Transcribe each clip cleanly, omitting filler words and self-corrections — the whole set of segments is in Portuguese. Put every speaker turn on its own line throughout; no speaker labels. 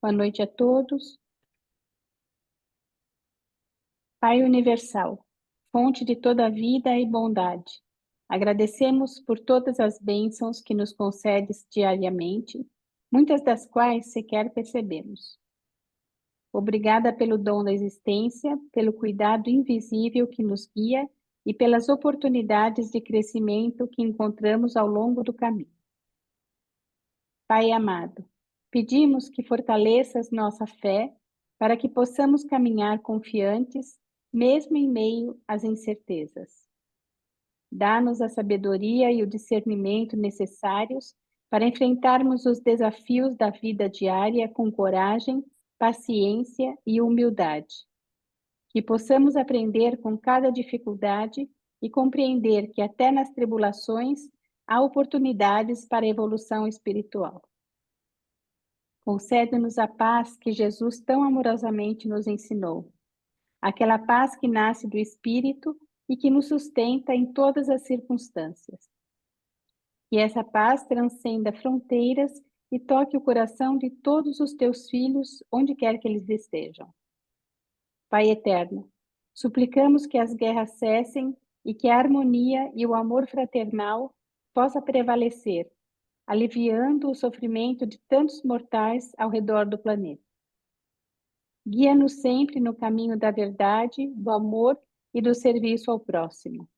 Boa noite a todos. Pai universal, fonte de toda vida e bondade, agradecemos por todas as bênçãos que nos concedes diariamente, muitas das quais sequer percebemos. Obrigada pelo dom da existência, pelo cuidado invisível que nos guia e pelas oportunidades de crescimento que encontramos ao longo do caminho. Pai amado, pedimos que fortaleças nossa fé para que possamos caminhar confiantes, mesmo em meio às incertezas. Dá-nos a sabedoria e o discernimento necessários para enfrentarmos os desafios da vida diária com coragem, paciência e humildade. Que possamos aprender com cada dificuldade e compreender que até nas tribulações há oportunidades para a evolução espiritual. Concede-nos a paz que Jesus tão amorosamente nos ensinou, aquela paz que nasce do Espírito e que nos sustenta em todas as circunstâncias. Que essa paz transcenda fronteiras e toque o coração de todos os teus filhos, onde quer que eles estejam. Pai eterno, suplicamos que as guerras cessem e que a harmonia e o amor fraternal possa prevalecer, aliviando o sofrimento de tantos mortais ao redor do planeta. Guia-nos sempre no caminho da verdade, do amor e do serviço ao próximo.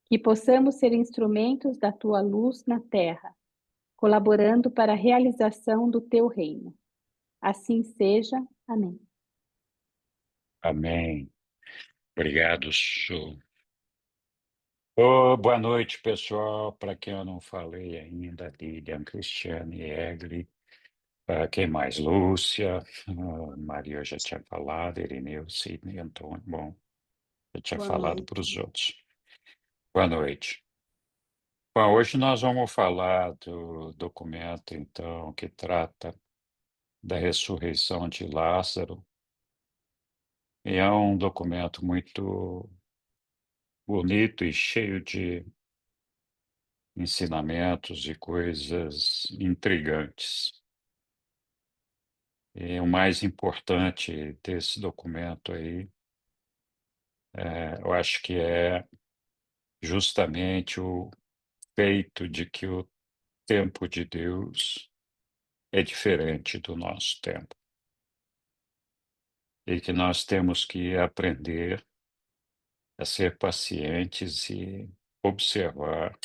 Que possamos ser instrumentos da tua luz na terra, colaborando para a realização do teu reino. Assim seja. Amém.
Amém. Obrigado, Su. Boa noite, pessoal. Para quem eu não falei ainda, Lilian, Cristiane, Egli. Quem mais? Lúcia, Maria eu já tinha falado, Irineu, Sidney, Antônio. Bom, eu tinha
Boa
falado para
noite.
os outros. Boa noite. Bom, hoje nós vamos falar do documento, então, que trata da ressurreição de Lázaro. E é um documento muito bonito e cheio de ensinamentos e coisas intrigantes. E o mais importante desse documento aí, eu acho que é justamente o feito de que o tempo de Deus é diferente do nosso tempo. E que nós temos que aprender a ser pacientes e observar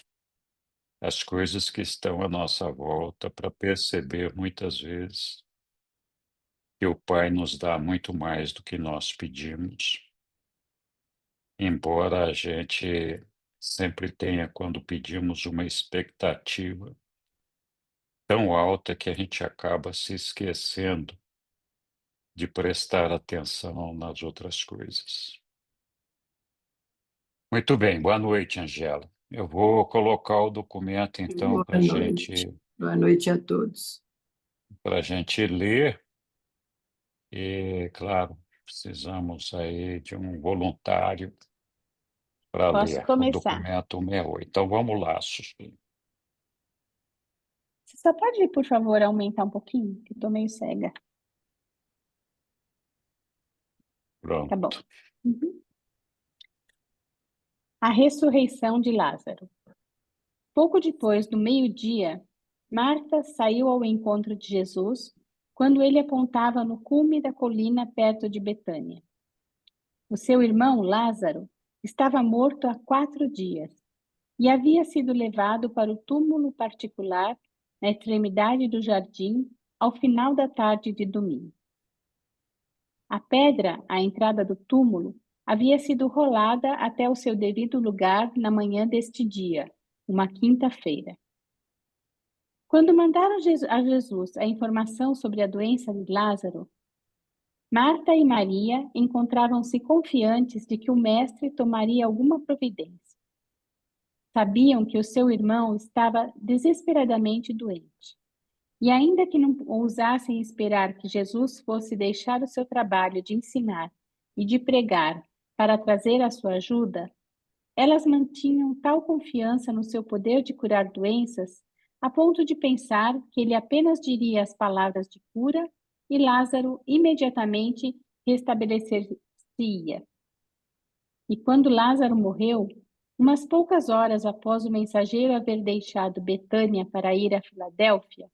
as coisas que estão à nossa volta para perceber muitas vezes que o Pai nos dá muito mais do que nós pedimos, embora a gente sempre tenha, quando pedimos, uma expectativa tão alta que a gente acaba se esquecendo de prestar atenção nas outras coisas. Muito bem, boa noite, Angela. Eu vou colocar o documento, então,
Boa noite. Boa noite a todos.
para a gente ler. E, claro, precisamos aí de um voluntário para
Posso
ler o
começar.
documento 68. Então, vamos lá, Sueli.
Você só pode, por favor, aumentar um pouquinho? Que estou meio cega. Tá bom.
Pronto.
Uhum. A ressurreição de Lázaro. Pouco depois do meio-dia, Marta saiu ao encontro de Jesus quando ele apontava no cume da colina perto de Betânia. O seu irmão, Lázaro, estava morto há 4 dias e havia sido levado para o túmulo particular na extremidade do jardim ao final da tarde de domingo. A pedra à entrada do túmulo havia sido rolada até o seu devido lugar na manhã deste dia, uma quinta-feira. Quando mandaram a Jesus a informação sobre a doença de Lázaro, Marta e Maria encontravam-se confiantes de que o mestre tomaria alguma providência. Sabiam que o seu irmão estava desesperadamente doente. E ainda que não ousassem esperar que Jesus fosse deixar o seu trabalho de ensinar e de pregar para trazer a sua ajuda, elas mantinham tal confiança no seu poder de curar doenças, a ponto de pensar que ele apenas diria as palavras de cura e Lázaro imediatamente restabelecer-se-ia. E quando Lázaro morreu, umas poucas horas após o mensageiro haver deixado Betânia para ir a Filadélfia,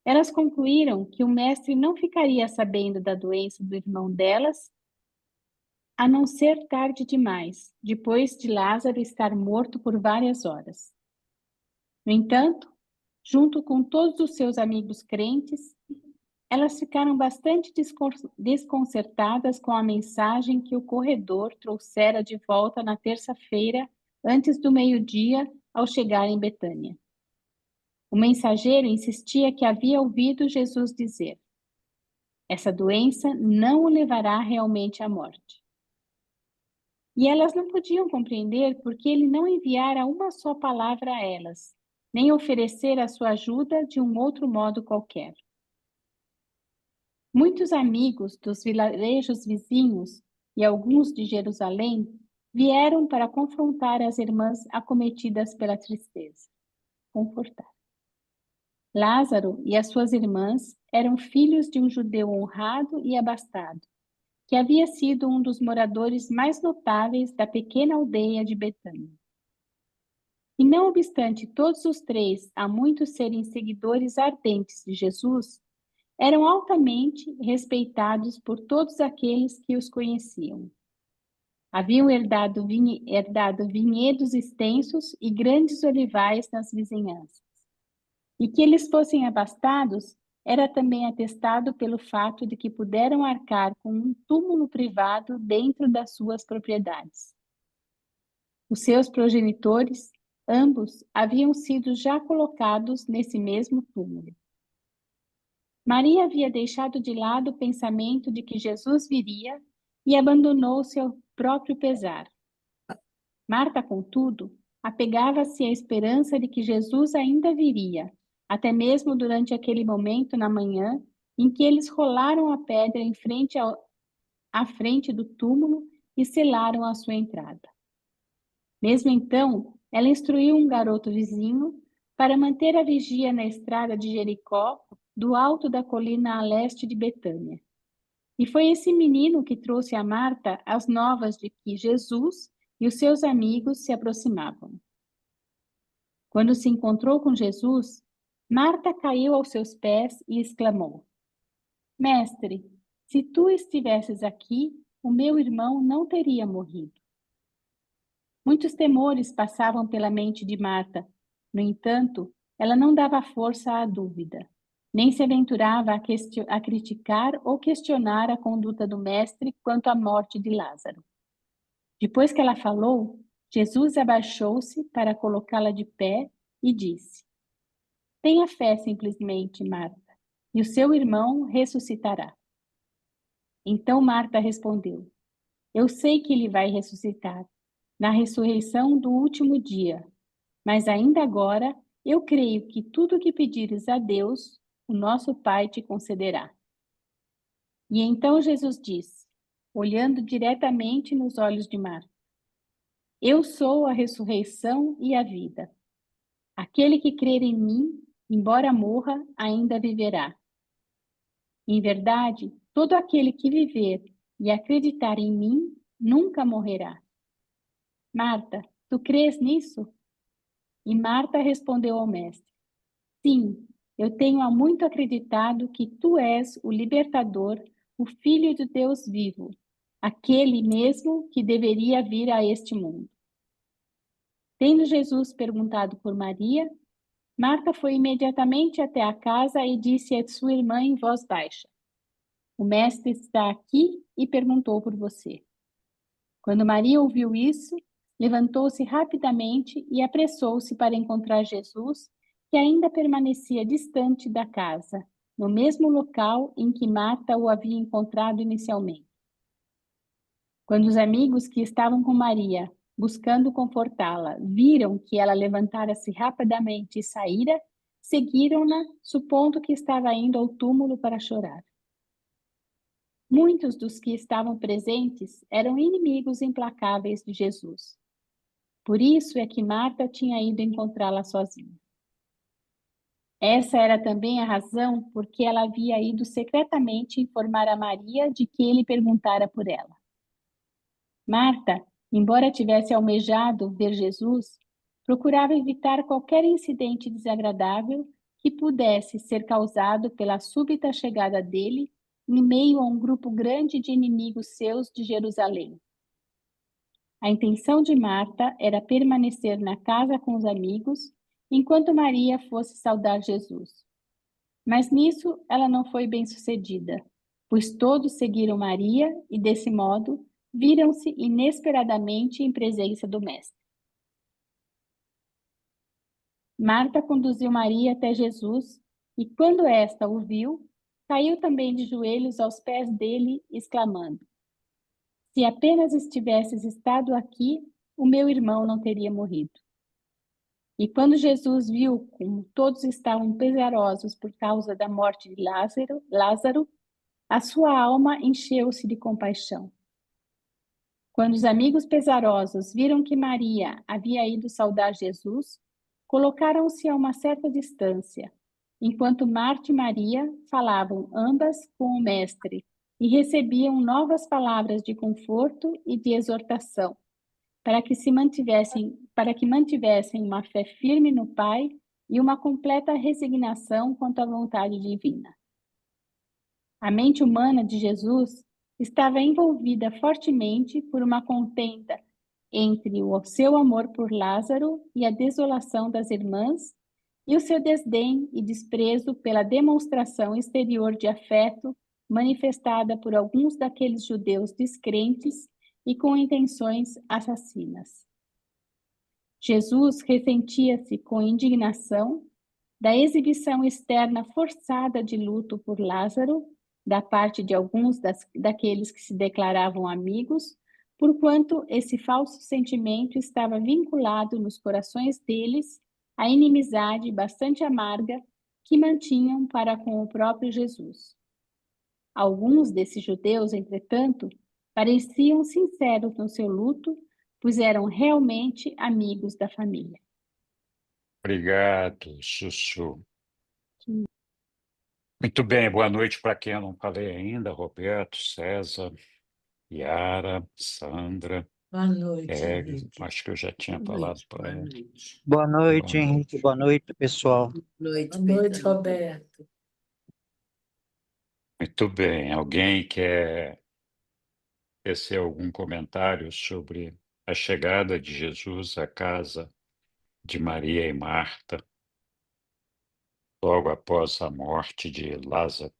elas concluíram que o mestre não ficaria sabendo da doença do irmão delas, a não ser tarde demais, depois de Lázaro estar morto por várias horas. No entanto, junto com todos os seus amigos crentes, elas ficaram bastante desconcertadas com a mensagem que o corredor trouxera de volta na terça-feira, antes do meio-dia, ao chegar em Betânia. O mensageiro insistia que havia ouvido Jesus dizer: essa doença não o levará realmente à morte. E elas não podiam compreender porque ele não enviara uma só palavra a elas, nem oferecer a sua ajuda de um outro modo qualquer. Muitos amigos dos vilarejos vizinhos e alguns de Jerusalém vieram para confrontar as irmãs acometidas pela tristeza, confortar. Lázaro e as suas irmãs eram filhos de um judeu honrado e abastado, que havia sido um dos moradores mais notáveis da pequena aldeia de Betânia. E não obstante todos os três há muito serem seguidores ardentes de Jesus, eram altamente respeitados por todos aqueles que os conheciam. Haviam herdado vinhedos extensos e grandes olivais nas vizinhanças. E que eles fossem abastados era também atestado pelo fato de que puderam arcar com um túmulo privado dentro das suas propriedades. Os seus progenitores, ambos, haviam sido já colocados nesse mesmo túmulo. Maria havia deixado de lado o pensamento de que Jesus viria e abandonou seu próprio pesar. Marta, contudo, apegava-se à esperança de que Jesus ainda viria, até mesmo durante aquele momento na manhã em que eles rolaram a pedra à frente do túmulo e selaram a sua entrada. Mesmo então, ela instruiu um garoto vizinho para manter a vigia na estrada de Jericó, do alto da colina a leste de Betânia. E foi esse menino que trouxe a Marta as novas de que Jesus e os seus amigos se aproximavam. Quando se encontrou com Jesus, Marta caiu aos seus pés e exclamou: Mestre, se tu estivesses aqui, o meu irmão não teria morrido. Muitos temores passavam pela mente de Marta. No entanto, ela não dava força à dúvida, nem se aventurava a criticar ou questionar a conduta do mestre quanto à morte de Lázaro. Depois que ela falou, Jesus abaixou-se para colocá-la de pé e disse: Tenha fé simplesmente, Marta, e o seu irmão ressuscitará. Então Marta respondeu: Eu sei que ele vai ressuscitar, na ressurreição do último dia, mas ainda agora eu creio que tudo o que pedires a Deus, o nosso Pai te concederá. E então Jesus disse, olhando diretamente nos olhos de Marta: Eu sou a ressurreição e a vida. Aquele que crer em mim, embora morra, ainda viverá. Em verdade, todo aquele que viver e acreditar em mim, nunca morrerá. Marta, tu crês nisso? E Marta respondeu ao mestre: Sim, eu tenho há muito acreditado que tu és o libertador, o Filho de Deus vivo, aquele mesmo que deveria vir a este mundo. Tendo Jesus perguntado por Maria, Marta foi imediatamente até a casa e disse a sua irmã em voz baixa: O mestre está aqui e perguntou por você. Quando Maria ouviu isso, levantou-se rapidamente e apressou-se para encontrar Jesus, que ainda permanecia distante da casa, no mesmo local em que Marta o havia encontrado inicialmente. Quando os amigos que estavam com Maria, buscando confortá-la, viram que ela levantara-se rapidamente e saíra, seguiram-na, supondo que estava indo ao túmulo para chorar. Muitos dos que estavam presentes eram inimigos implacáveis de Jesus. Por isso é que Marta tinha ido encontrá-la sozinha. Essa era também a razão por que ela havia ido secretamente informar a Maria de que ele perguntara por ela. Marta, embora tivesse almejado ver Jesus, procurava evitar qualquer incidente desagradável que pudesse ser causado pela súbita chegada dele em meio a um grupo grande de inimigos seus de Jerusalém. A intenção de Marta era permanecer na casa com os amigos, enquanto Maria fosse saudar Jesus. Mas nisso ela não foi bem-sucedida, pois todos seguiram Maria e, desse modo, viram-se inesperadamente em presença do Mestre. Marta conduziu Maria até Jesus e, quando esta o viu, caiu também de joelhos aos pés dele, exclamando: Se apenas estivesses estado aqui, o meu irmão não teria morrido. E quando Jesus viu como todos estavam pesarosos por causa da morte de Lázaro, a sua alma encheu-se de compaixão. Quando os amigos pesarosos viram que Maria havia ido saudar Jesus, colocaram-se a uma certa distância, enquanto Marta e Maria falavam ambas com o Mestre e recebiam novas palavras de conforto e de exortação, para que mantivessem uma fé firme no Pai e uma completa resignação quanto à vontade divina. A mente humana de Jesus estava envolvida fortemente por uma contenda entre o seu amor por Lázaro e a desolação das irmãs, e o seu desdém e desprezo pela demonstração exterior de afeto manifestada por alguns daqueles judeus descrentes e com intenções assassinas. Jesus ressentia-se com indignação da exibição externa forçada de luto por Lázaro, da parte de alguns daqueles que se declaravam amigos, porquanto esse falso sentimento estava vinculado nos corações deles à inimizade bastante amarga que mantinham para com o próprio Jesus. Alguns desses judeus, entretanto, pareciam sinceros no seu luto, pois eram realmente amigos da família.
Obrigado, Sussu. Muito bem, boa noite para quem eu não falei ainda, Roberto, César, Yara, Sandra,
Boa noite,
Hélio,
Henrique.
acho que eu já tinha
Boa
falado
noite,
para
boa
ela.
noite.
Boa noite,
Boa
Henrique. Boa noite, pessoal.
Boa noite,
Boa noite,
Pedro.
Roberto.
Muito bem, alguém quer tecer algum comentário sobre a chegada de Jesus à casa de Maria e Marta, logo após a morte de Lázaro?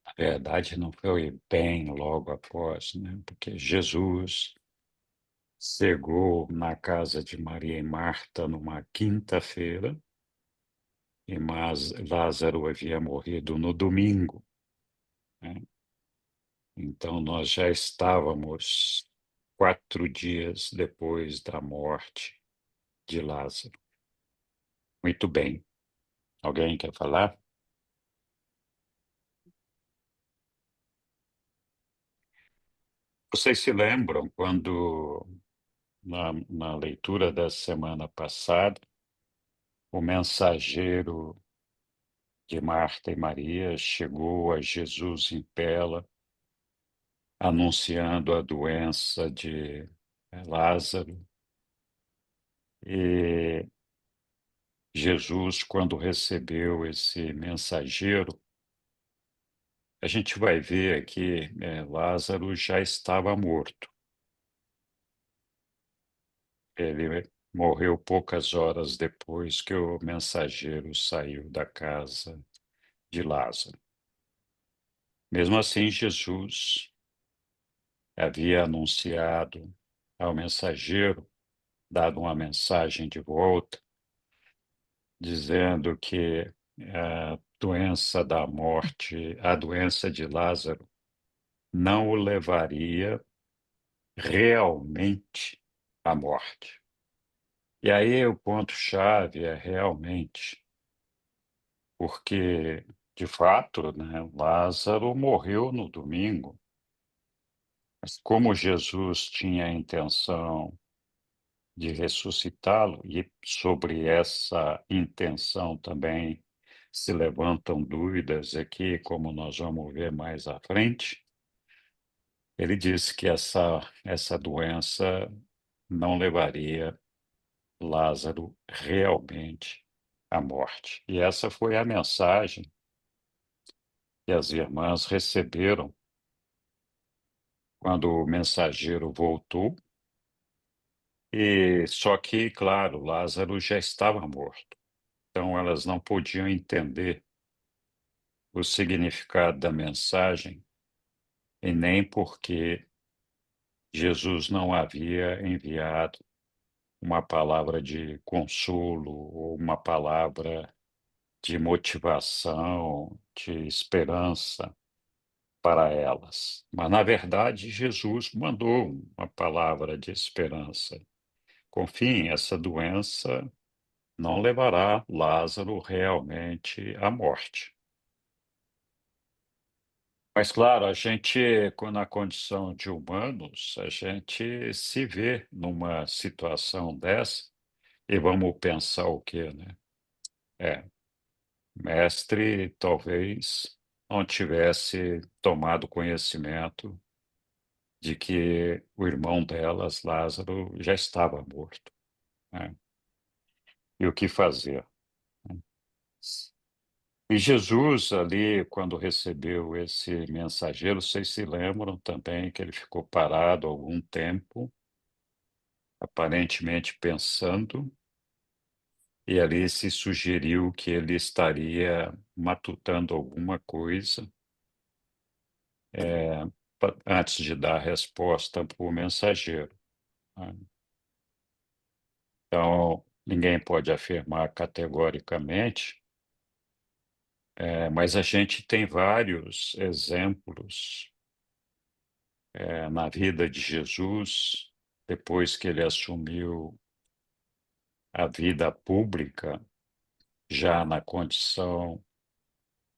Na verdade, não foi bem logo após, né? Porque Jesus chegou na casa de Maria e Marta numa quinta-feira, mas Lázaro havia morrido no domingo, né? Então, nós já estávamos 4 dias depois da morte de Lázaro. Muito bem. Alguém quer falar? Vocês se lembram quando, na leitura da semana passada, o mensageiro de Marta e Maria chegou a Jesus em Pela, anunciando a doença de Lázaro, e Jesus, quando recebeu esse mensageiro, a gente vai ver que Lázaro já estava morto. Ele morreu poucas horas depois que o mensageiro saiu da casa de Lázaro. Mesmo assim, Jesus havia anunciado ao mensageiro, dado uma mensagem de volta, dizendo que a doença da morte, a doença de Lázaro, não o levaria realmente à morte. E aí o ponto-chave é realmente, porque, de fato, né, Lázaro morreu no domingo, mas como Jesus tinha a intenção de ressuscitá-lo, e sobre essa intenção também se levantam dúvidas aqui, como nós vamos ver mais à frente. Ele disse que essa doença não levaria Lázaro realmente à morte. E essa foi a mensagem que as irmãs receberam quando o mensageiro voltou, e só que, claro, Lázaro já estava morto. Então elas não podiam entender o significado da mensagem e nem porque Jesus não havia enviado uma palavra de consolo ou uma palavra de motivação, de esperança para elas. Mas, na verdade, Jesus mandou uma palavra de esperança. Confiem, essa doença não levará Lázaro realmente à morte. Mas, claro, a gente, na condição de humanos, a gente se vê numa situação dessa e vamos pensar o quê, né? É, mestre talvez não tivesse tomado conhecimento de que o irmão delas, Lázaro, já estava morto, né? E o que fazer, né? E Jesus ali, quando recebeu esse mensageiro, vocês se lembram também que ele ficou parado algum tempo, aparentemente pensando, e ali se sugeriu que ele estaria matutando alguma coisa, antes de dar a resposta para o mensageiro, né. Então, ninguém pode afirmar categoricamente, mas a gente tem vários exemplos na vida de Jesus, depois que ele assumiu a vida pública, já na condição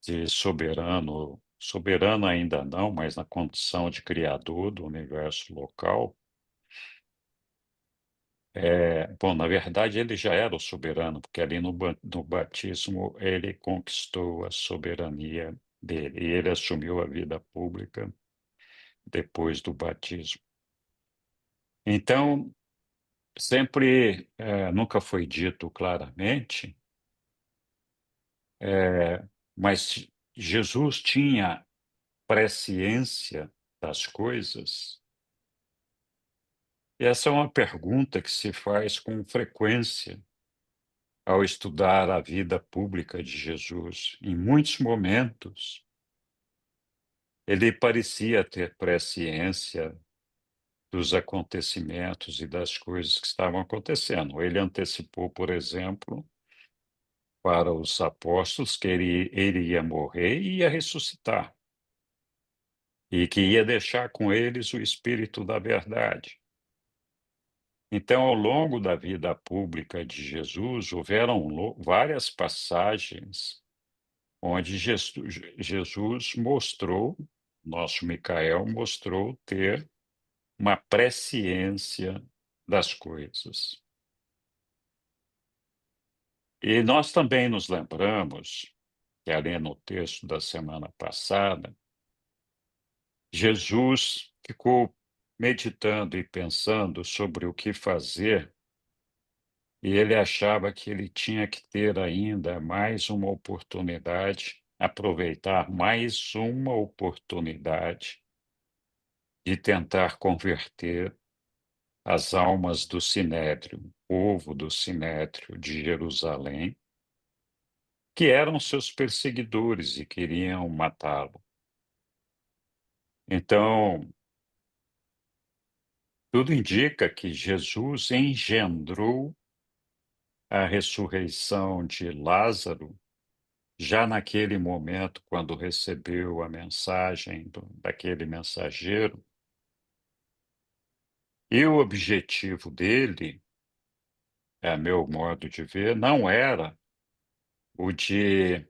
de soberano, soberano ainda não, mas na condição de criador do universo local. Bom, na verdade, ele já era o soberano, porque ali no batismo ele conquistou a soberania dele, e ele assumiu a vida pública depois do batismo. Então, sempre, nunca foi dito claramente, mas Jesus tinha presciência das coisas? E essa é uma pergunta que se faz com frequência ao estudar a vida pública de Jesus. Em muitos momentos, ele parecia ter presciência dos acontecimentos e das coisas que estavam acontecendo. Ele antecipou, por exemplo, para os apóstolos que ele ia morrer e ia ressuscitar, e que ia deixar com eles o Espírito da verdade. Então, ao longo da vida pública de Jesus, houveram várias passagens onde Jesus mostrou, nosso Micael mostrou ter uma presciência das coisas. E nós também nos lembramos, que ali no texto da semana passada, Jesus ficou meditando e pensando sobre o que fazer, e ele achava que ele tinha que ter ainda mais uma oportunidade, aproveitar mais uma oportunidade de tentar converter as almas do Sinédrio, o povo do Sinédrio de Jerusalém, que eram seus perseguidores e queriam matá-lo. Então, tudo indica que Jesus engendrou a ressurreição de Lázaro já naquele momento, quando recebeu a mensagem daquele mensageiro, e o objetivo dele, a meu modo de ver, não era o de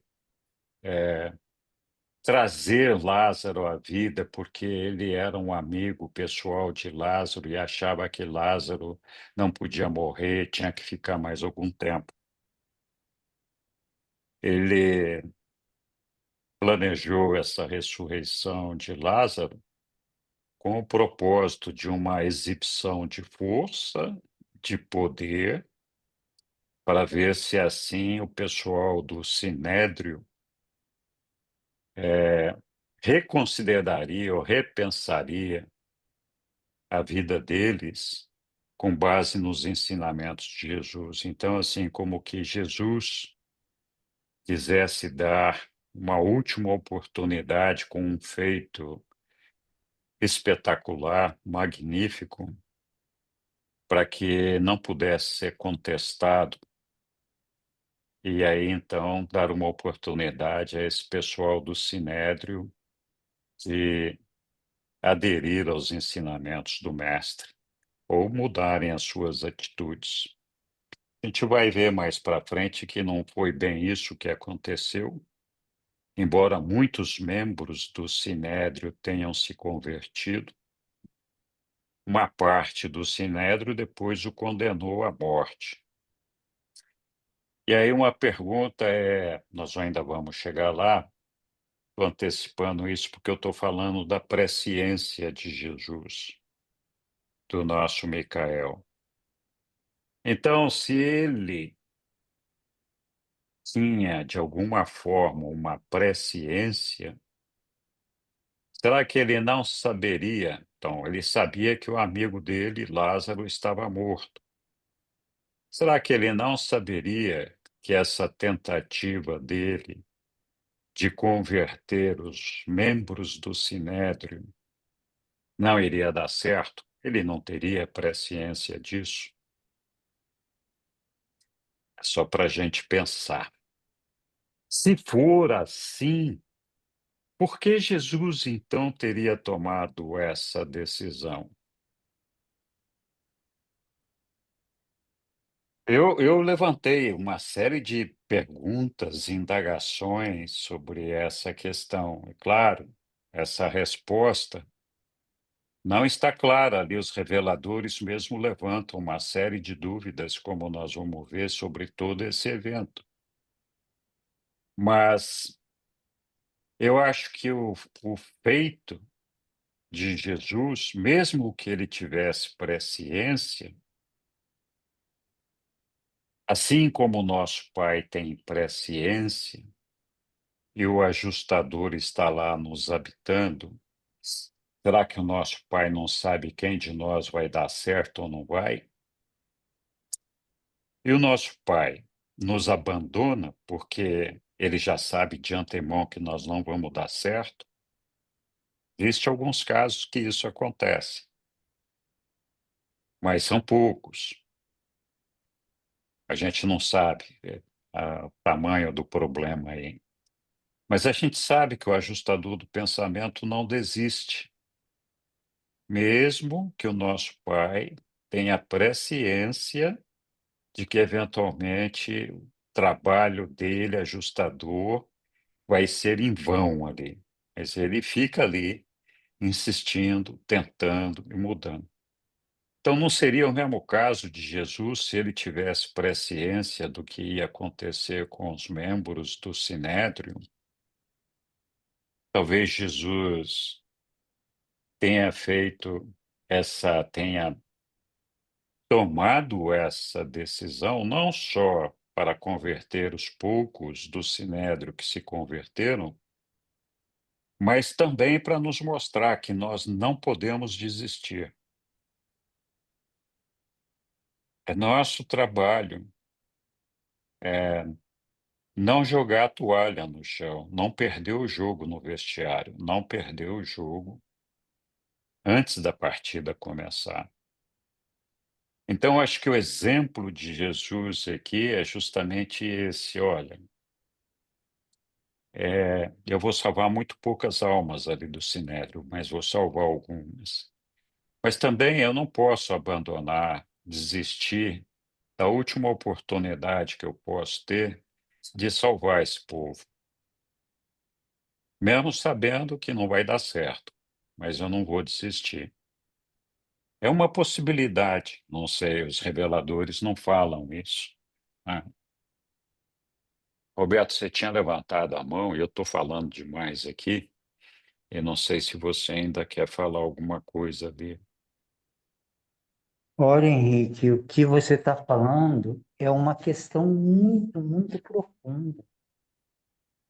trazer Lázaro à vida, porque ele era um amigo pessoal de Lázaro e achava que Lázaro não podia morrer, tinha que ficar mais algum tempo. Ele planejou essa ressurreição de Lázaro com o propósito de uma exibição de força, de poder, para ver se assim o pessoal do Sinédrio reconsideraria ou repensaria a vida deles com base nos ensinamentos de Jesus. Então, assim, como que Jesus quisesse dar uma última oportunidade com um feito espetacular, magnífico, para que não pudesse ser contestado, e aí então dar uma oportunidade a esse pessoal do Sinédrio de aderir aos ensinamentos do mestre ou mudarem as suas atitudes. A gente vai ver mais para frente que não foi bem isso que aconteceu, embora muitos membros do Sinédrio tenham se convertido, uma parte do Sinédrio depois o condenou à morte. E aí uma pergunta é, nós ainda vamos chegar lá, estou antecipando isso porque eu estou falando da presciência de Jesus, do nosso Micael. Então, se ele tinha, de alguma forma, uma presciência, será que ele não saberia? Então, ele sabia que o amigo dele, Lázaro, estava morto. Será que ele não saberia que essa tentativa dele de converter os membros do Sinédrio não iria dar certo? Ele não teria presciência disso? É só para a gente pensar. Se for assim, por que Jesus então teria tomado essa decisão? Eu levantei uma série de perguntas, indagações sobre essa questão. É claro, essa resposta não está clara ali. Os reveladores mesmo levantam uma série de dúvidas, como nós vamos ver, sobre todo esse evento. Mas eu acho que o feito de Jesus, mesmo que ele tivesse presciência, assim como o nosso Pai tem presciência e o ajustador está lá nos habitando, será que o nosso Pai não sabe quem de nós vai dar certo ou não vai? E o nosso Pai nos abandona porque ele já sabe de antemão que nós não vamos dar certo? Existem alguns casos que isso acontece, mas são poucos. A gente não sabe o tamanho do problema aí. Mas a gente sabe que o ajustador do pensamento não desiste, mesmo que o nosso Pai tenha presciência de que, eventualmente, o trabalho dele, ajustador, vai ser em vão ali. Mas ele fica ali, insistindo, tentando e mudando. Então, não seria o mesmo caso de Jesus se ele tivesse presciência do que ia acontecer com os membros do Sinédrio? Talvez Jesus tenha tomado essa decisão não só para converter os poucos do Sinédrio que se converteram, mas também para nos mostrar que nós não podemos desistir. É nosso trabalho, não jogar a toalha no chão, não perder o jogo no vestiário, não perder o jogo antes da partida começar. Então, acho que o exemplo de Jesus aqui é justamente esse: olha, eu vou salvar muito poucas almas ali do Sinédrio, mas vou salvar algumas. Mas também eu não posso abandonar, desistir da última oportunidade que eu posso ter de salvar esse povo. mesmo sabendo que não vai dar certo, mas eu não vou desistir. É uma possibilidade, não sei, os reveladores não falam isso, né. Roberto, você tinha levantado a mão e eu estou falando demais aqui, eu não sei se você ainda quer falar alguma coisa ali.
Olha, Henrique, o que você está falando é uma questão muito, muito profunda.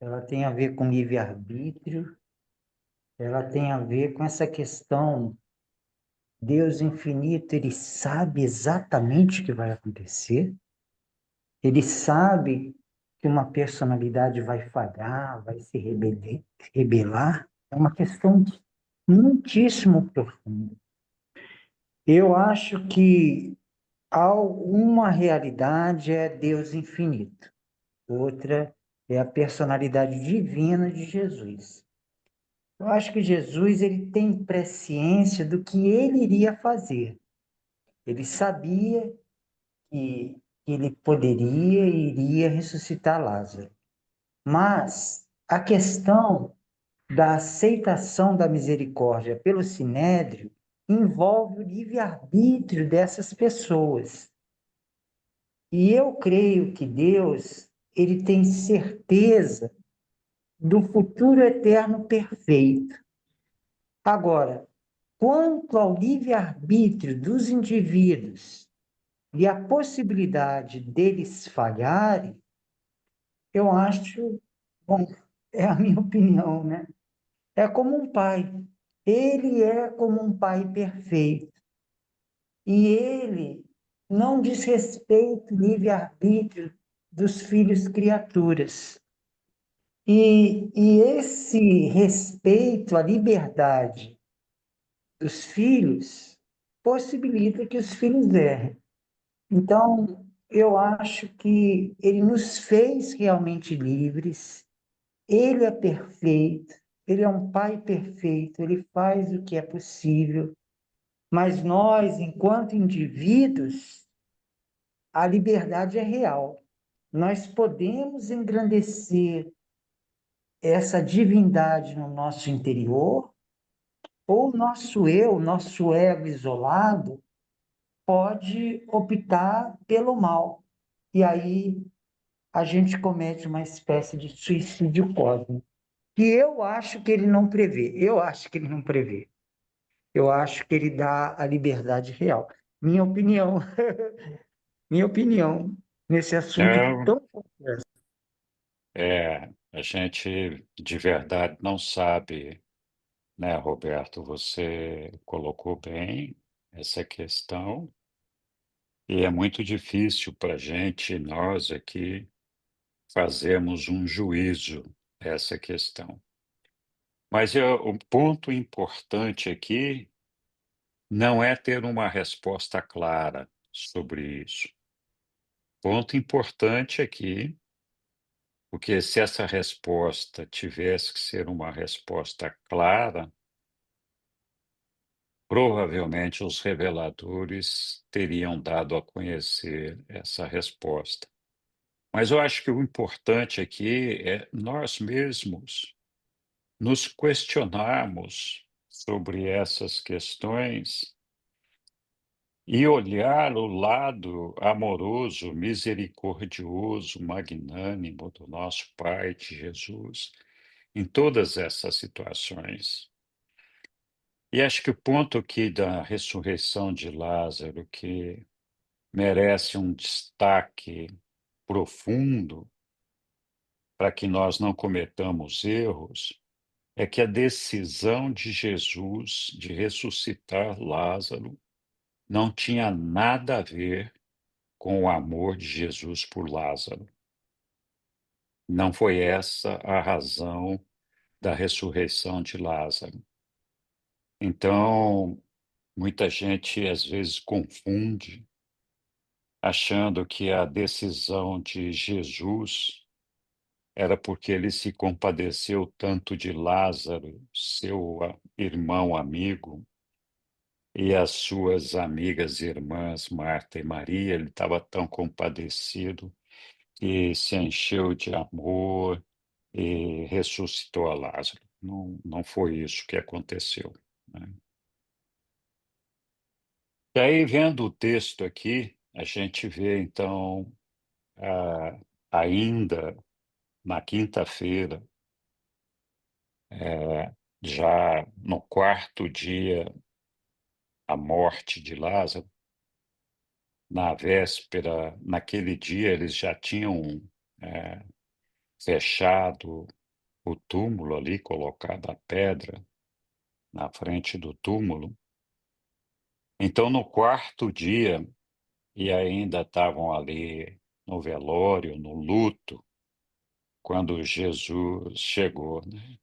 Ela tem a ver com livre-arbítrio, ela tem a ver com essa questão. Deus infinito, ele sabe exatamente o que vai acontecer, ele sabe que uma personalidade vai falhar, vai se rebelar. É uma questão muitíssimo profunda. Eu acho que uma realidade é Deus infinito, outra é a personalidade divina de Jesus. Eu acho que Jesus ele tem presciência do que ele iria fazer. Ele sabia que ele poderia e iria ressuscitar Lázaro. Mas a questão da aceitação da misericórdia pelo sinédrio envolve o livre-arbítrio dessas pessoas. E eu creio que Deus, ele tem certeza do futuro eterno perfeito. Agora, quanto ao livre-arbítrio dos indivíduos e a possibilidade deles falharem, eu acho, bom, é a minha opinião, né? É como um pai. Ele é como um pai perfeito. E ele não desrespeita o livre-arbítrio dos filhos criaturas. E esse respeito à liberdade dos filhos possibilita que os filhos errem. Então, eu acho que ele nos fez realmente livres, ele é perfeito, ele é um pai perfeito, ele faz o que é possível, mas nós, enquanto indivíduos, a liberdade é real. Nós podemos engrandecer essa divindade no nosso interior, ou nosso ego isolado, pode optar pelo mal. E aí a gente comete uma espécie de suicídio cósmico, que eu acho que ele não prevê. Eu acho que ele não prevê. Eu acho que ele dá a liberdade real. Minha opinião, minha opinião nesse assunto
É,
tão complexo.
a gente de verdade não sabe, né, Roberto, você colocou bem essa questão, e é muito difícil para a gente, nós aqui, fazermos um juízo dessa questão. Mas o ponto importante aqui não é ter uma resposta clara sobre isso. Ponto importante aqui, porque se essa resposta tivesse que ser uma resposta clara, provavelmente os reveladores teriam dado a conhecer essa resposta. Mas eu acho que o importante aqui é nós mesmos nos questionarmos sobre essas questões e olhar o lado amoroso, misericordioso, magnânimo do nosso Pai, de Jesus, em todas essas situações. E acho que o ponto aqui da ressurreição de Lázaro, que merece um destaque profundo para que nós não cometamos erros, é que a decisão de Jesus de ressuscitar Lázaro não tinha nada a ver com o amor de Jesus por Lázaro. Não foi essa a razão da ressurreição de Lázaro. Então, muita gente às vezes confunde, achando que a decisão de Jesus era porque ele se compadeceu tanto de Lázaro, seu irmão amigo, e as suas amigas e irmãs Marta e Maria, ele estava tão compadecido que se encheu de amor e ressuscitou a Lázaro. Não foi isso que aconteceu, né? E aí, vendo o texto aqui, a gente vê, então, ah, ainda na quinta-feira, já no quarto dia, a morte de Lázaro, na véspera, naquele dia, eles já tinham eh, fechado o túmulo ali, colocado a pedra na frente do túmulo. Então, no quarto dia, e ainda estavam ali no velório, no luto, quando Jesus chegou, né?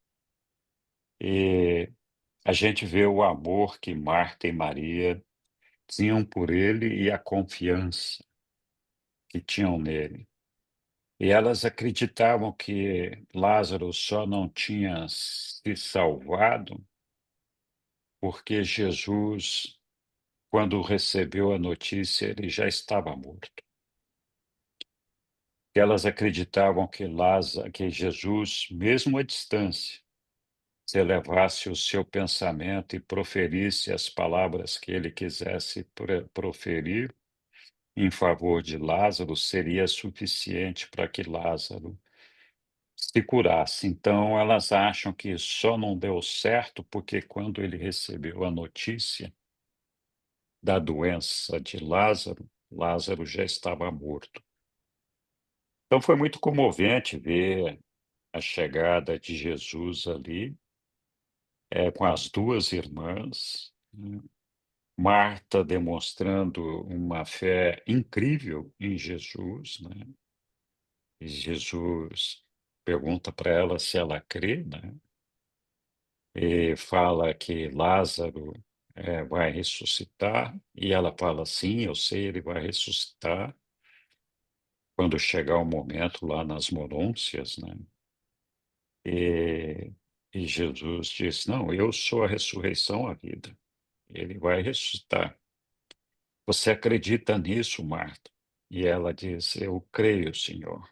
E a gente vê o amor que Marta e Maria tinham por ele e a confiança que tinham nele. E elas acreditavam que Lázaro só não tinha se salvado porque Jesus, quando recebeu a notícia, ele já estava morto. Elas acreditavam que que Jesus, mesmo à distância, se elevasse o seu pensamento e proferisse as palavras que ele quisesse proferir em favor de Lázaro, seria suficiente para que Lázaro se curasse. Então, elas acham que só não deu certo porque quando ele recebeu a notícia da doença de Lázaro, Lázaro já estava morto. Então, foi muito comovente ver a chegada de Jesus ali, com as duas irmãs, né? Marta demonstrando uma fé incrível em Jesus, né? E Jesus pergunta para ela se ela crê, né? E fala que Lázaro vai ressuscitar, e ela fala: sim, eu sei, ele vai ressuscitar quando chegar o momento lá nas Morôncias, né? E, e Jesus diz: não, eu sou a ressurreição, a vida. Ele vai ressuscitar. Você acredita nisso, Marta? E ela diz: eu creio, Senhor.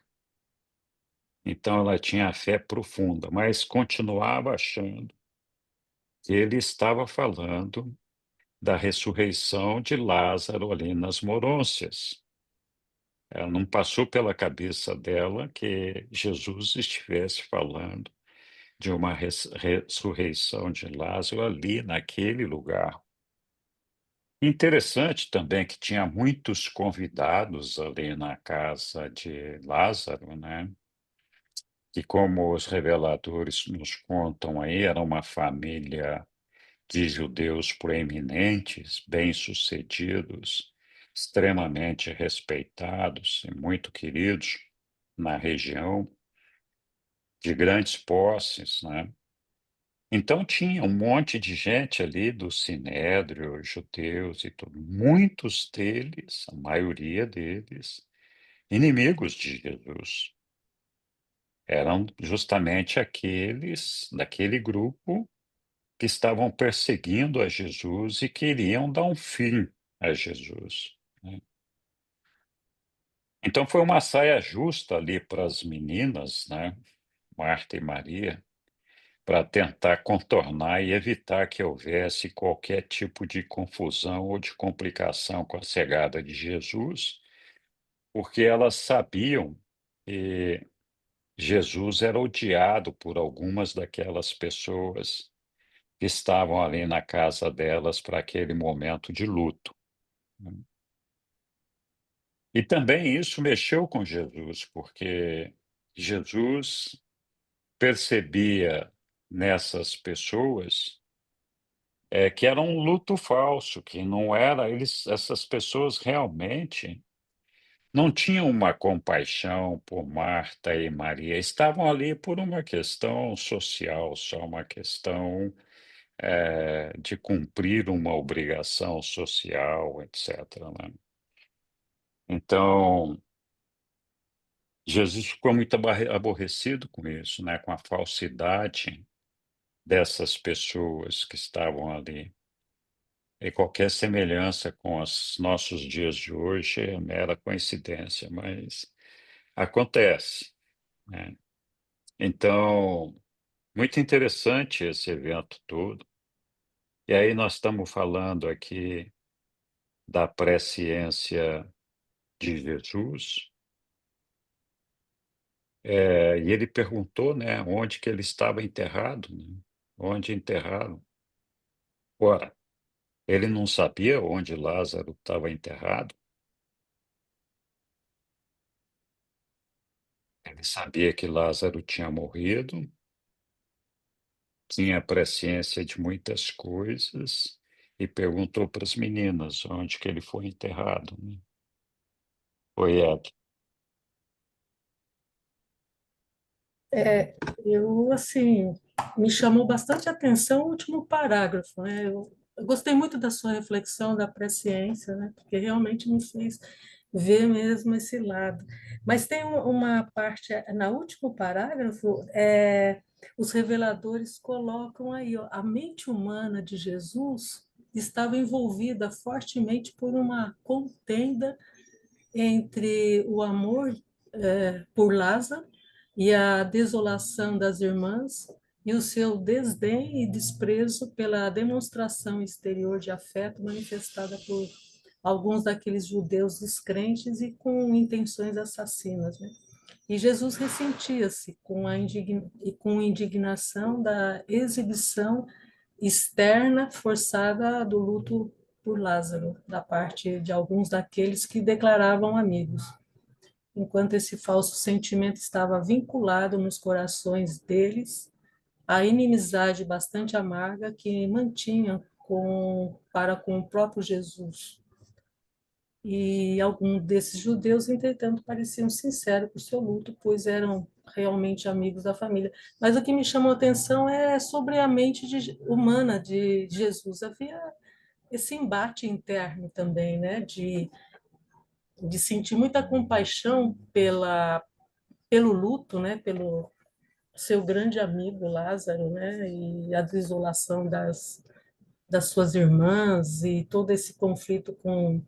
Então ela tinha fé profunda, mas continuava achando que ele estava falando da ressurreição de Lázaro ali nas Morôncias. Ela não passou pela cabeça dela que Jesus estivesse falando de uma ressurreição de Lázaro ali naquele lugar. Interessante também que tinha muitos convidados ali na casa de Lázaro, né? Que, como os reveladores nos contam aí, era uma família de judeus proeminentes, bem-sucedidos, extremamente respeitados e muito queridos na região, de grandes posses, né? Então tinha um monte de gente ali do sinédrio, judeus e tudo, muitos deles, a maioria deles, inimigos de Jesus. Eram justamente aqueles daquele grupo que estavam perseguindo a Jesus e queriam dar um fim a Jesus, né. Então foi uma saia justa ali para as meninas, né, Marta e Maria, para tentar contornar e evitar que houvesse qualquer tipo de confusão ou de complicação com a chegada de Jesus, porque elas sabiam que Jesus era odiado por algumas daquelas pessoas que estavam ali na casa delas para aquele momento de luto, né. E também isso mexeu com Jesus, porque Jesus percebia nessas pessoas que era um luto falso, que não era essas pessoas realmente não tinham uma compaixão por Marta e Maria, estavam ali por uma questão social, só uma questão, de cumprir uma obrigação social, etcétera, né. Então, Jesus ficou muito aborrecido com isso, né, com a falsidade dessas pessoas que estavam ali. E qualquer semelhança com os nossos dias de hoje é mera coincidência, mas acontece, né. Então, muito interessante esse evento todo. E aí nós estamos falando aqui da presciência de Jesus, e ele perguntou, né, onde que ele estava enterrado, né? Onde enterraram? Ora, ele não sabia onde Lázaro estava enterrado, ele sabia que Lázaro tinha morrido, tinha presciência de muitas coisas e perguntou para as meninas onde que ele foi enterrado, né? Foi Ed.
Eu, assim, me chamou bastante atenção o último parágrafo, né? Eu gostei muito da sua reflexão da presciência, né? Porque realmente me fez ver mesmo esse lado. Mas tem uma parte, no último parágrafo, os reveladores colocam aí, ó, a mente humana de Jesus estava envolvida fortemente por uma contenda entre o amor por Lázaro e a desolação das irmãs e o seu desdém e desprezo pela demonstração exterior de afeto manifestada por alguns daqueles judeus descrentes e com intenções assassinas, né? E Jesus ressentia-se com indignação da exibição externa forçada do luto por Lázaro, da parte de alguns daqueles que declaravam amigos, enquanto esse falso sentimento estava vinculado nos corações deles à inimizade bastante amarga que mantinham para com o próprio Jesus. E alguns desses judeus, entretanto, pareciam sinceros por seu luto, pois eram realmente amigos da família. Mas o que me chamou a atenção é sobre a mente humana de Jesus. Havia esse embate interno também, né, de sentir muita compaixão pelo luto, né, pelo seu grande amigo Lázaro, né, e a desolação das suas irmãs e todo esse conflito com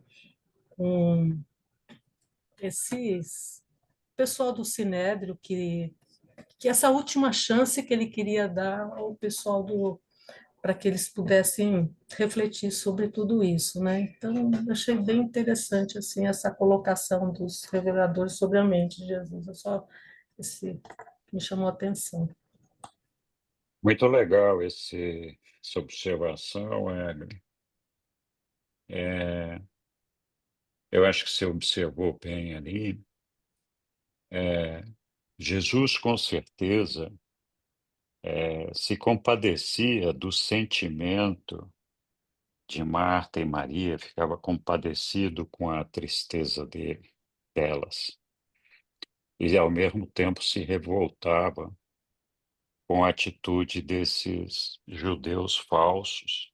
esses pessoal do Sinédrio que essa última chance que ele queria dar ao pessoal do para que eles pudessem refletir sobre tudo isso, né? Então, eu achei bem interessante assim essa colocação dos reveladores sobre a mente de Jesus. Esse me chamou a atenção.
Muito legal essa observação, Evelyn. Eu acho que você observou bem ali. Jesus, com certeza, se compadecia do sentimento de Marta e Maria, ficava compadecido com a tristeza delas, e ao mesmo tempo se revoltava com a atitude desses judeus falsos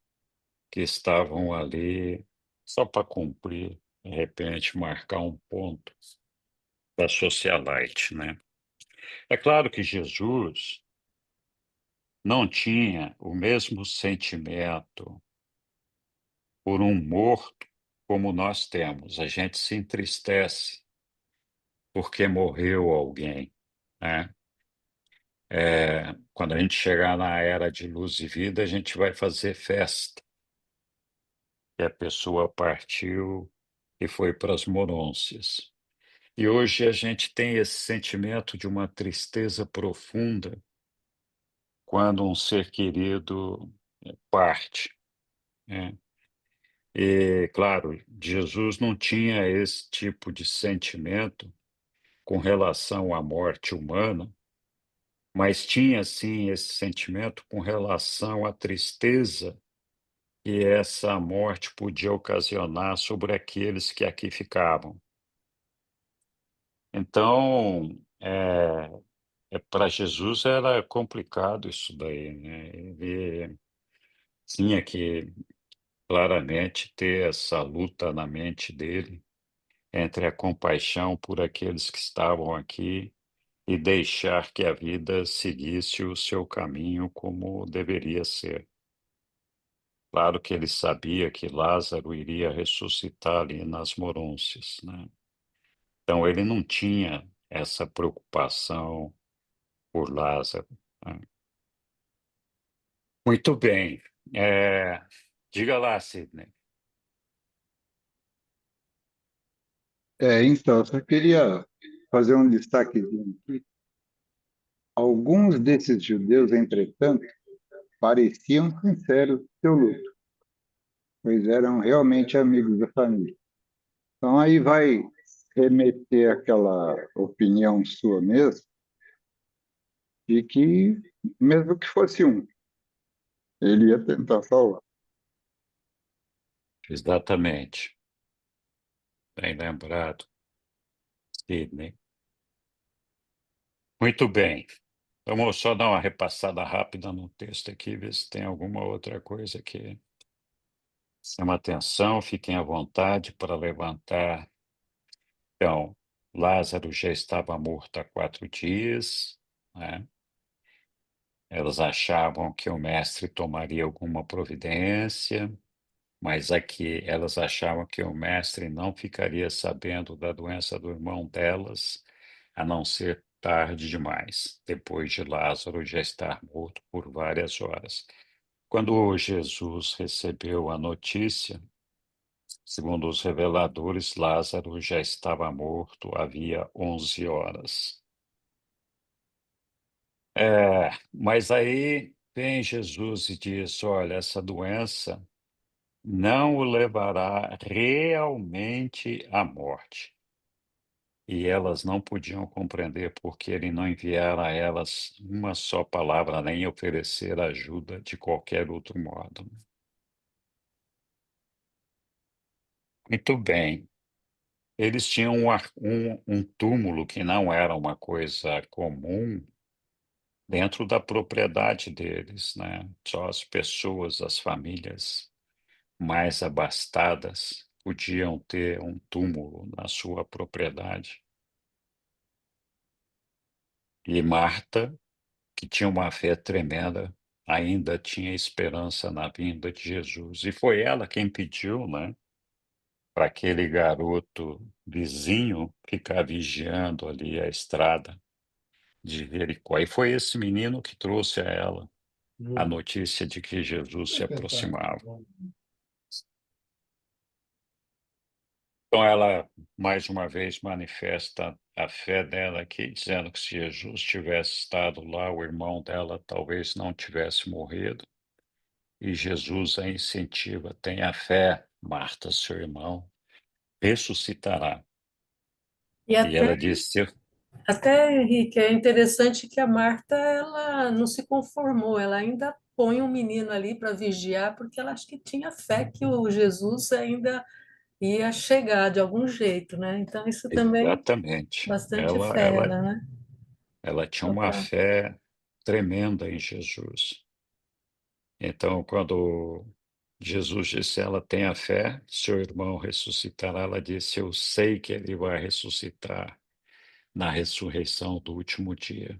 que estavam ali só para cumprir, de repente, marcar um ponto da socialite, né? É claro que Jesus não tinha o mesmo sentimento por um morto como nós temos. A gente se entristece porque morreu alguém, né? Quando a gente chegar na era de luz e vida, a gente vai fazer festa, que a pessoa partiu e foi para as monôncias. E hoje a gente tem esse sentimento de uma tristeza profunda quando um ser querido parte, né? E, claro, Jesus não tinha esse tipo de sentimento com relação à morte humana, mas tinha sim esse sentimento com relação à tristeza que essa morte podia ocasionar sobre aqueles que aqui ficavam. Então, para Jesus era complicado isso daí, né? Ele tinha que claramente ter essa luta na mente dele entre a compaixão por aqueles que estavam aqui e deixar que a vida seguisse o seu caminho como deveria ser. Claro que ele sabia que Lázaro iria ressuscitar ali nas Morôncias, né? Então ele não tinha essa preocupação por Lázaro, né? Muito bem. Diga lá, Sidney.
Então, eu só queria fazer um destaquezinho aqui. Alguns desses judeus, entretanto, pareciam sinceros no seu luto, pois eram realmente amigos da família. Então, aí vai remeter àquela opinião sua mesmo, de que, mesmo que fosse um, ele ia tentar salvar.
Exatamente. Bem lembrado, Sidney. Muito bem. Vamos só dar uma repassada rápida no texto aqui, ver se tem alguma outra coisa que chama atenção. Fiquem à vontade para levantar. Então, Lázaro já estava morto há 4 dias, né? Elas achavam que o mestre tomaria alguma providência, mas aqui elas achavam que o mestre não ficaria sabendo da doença do irmão delas, a não ser tarde demais, depois de Lázaro já estar morto por várias horas. Quando Jesus recebeu a notícia, segundo os reveladores, Lázaro já estava morto havia 11 horas. Mas aí vem Jesus e diz: olha, essa doença não o levará realmente à morte. E elas não podiam compreender porque ele não enviara a elas uma só palavra, nem oferecer ajuda de qualquer outro modo. Muito bem. Eles tinham um túmulo que não era uma coisa comum dentro da propriedade deles, né? Só as pessoas, as famílias mais abastadas podiam ter um túmulo na sua propriedade. E Marta, que tinha uma fé tremenda, ainda tinha esperança na vinda de Jesus. E foi ela quem pediu, né, para aquele garoto vizinho ficar vigiando ali a estrada de Jericó. E foi esse menino que trouxe a ela a notícia de que Jesus se aproximava. Então ela, mais uma vez, manifesta a fé dela aqui, dizendo que se Jesus tivesse estado lá, o irmão dela talvez não tivesse morrido. E Jesus a incentiva: tenha fé, Marta, seu irmão ressuscitará.
E
E ela disse:
até, Henrique, é interessante que a Marta ela não se conformou, ela ainda põe um menino ali para vigiar, porque ela acha que tinha fé que o Jesus ainda ia chegar de algum jeito, né? Então, isso também,
exatamente.
bastante
Ela,
fé,
ela,
né?
ela tinha uma
Total.
fé tremenda em Jesus. Então, quando Jesus disse: ela tenha fé, seu irmão ressuscitará, ela disse: eu sei que ele vai ressuscitar na ressurreição do último dia.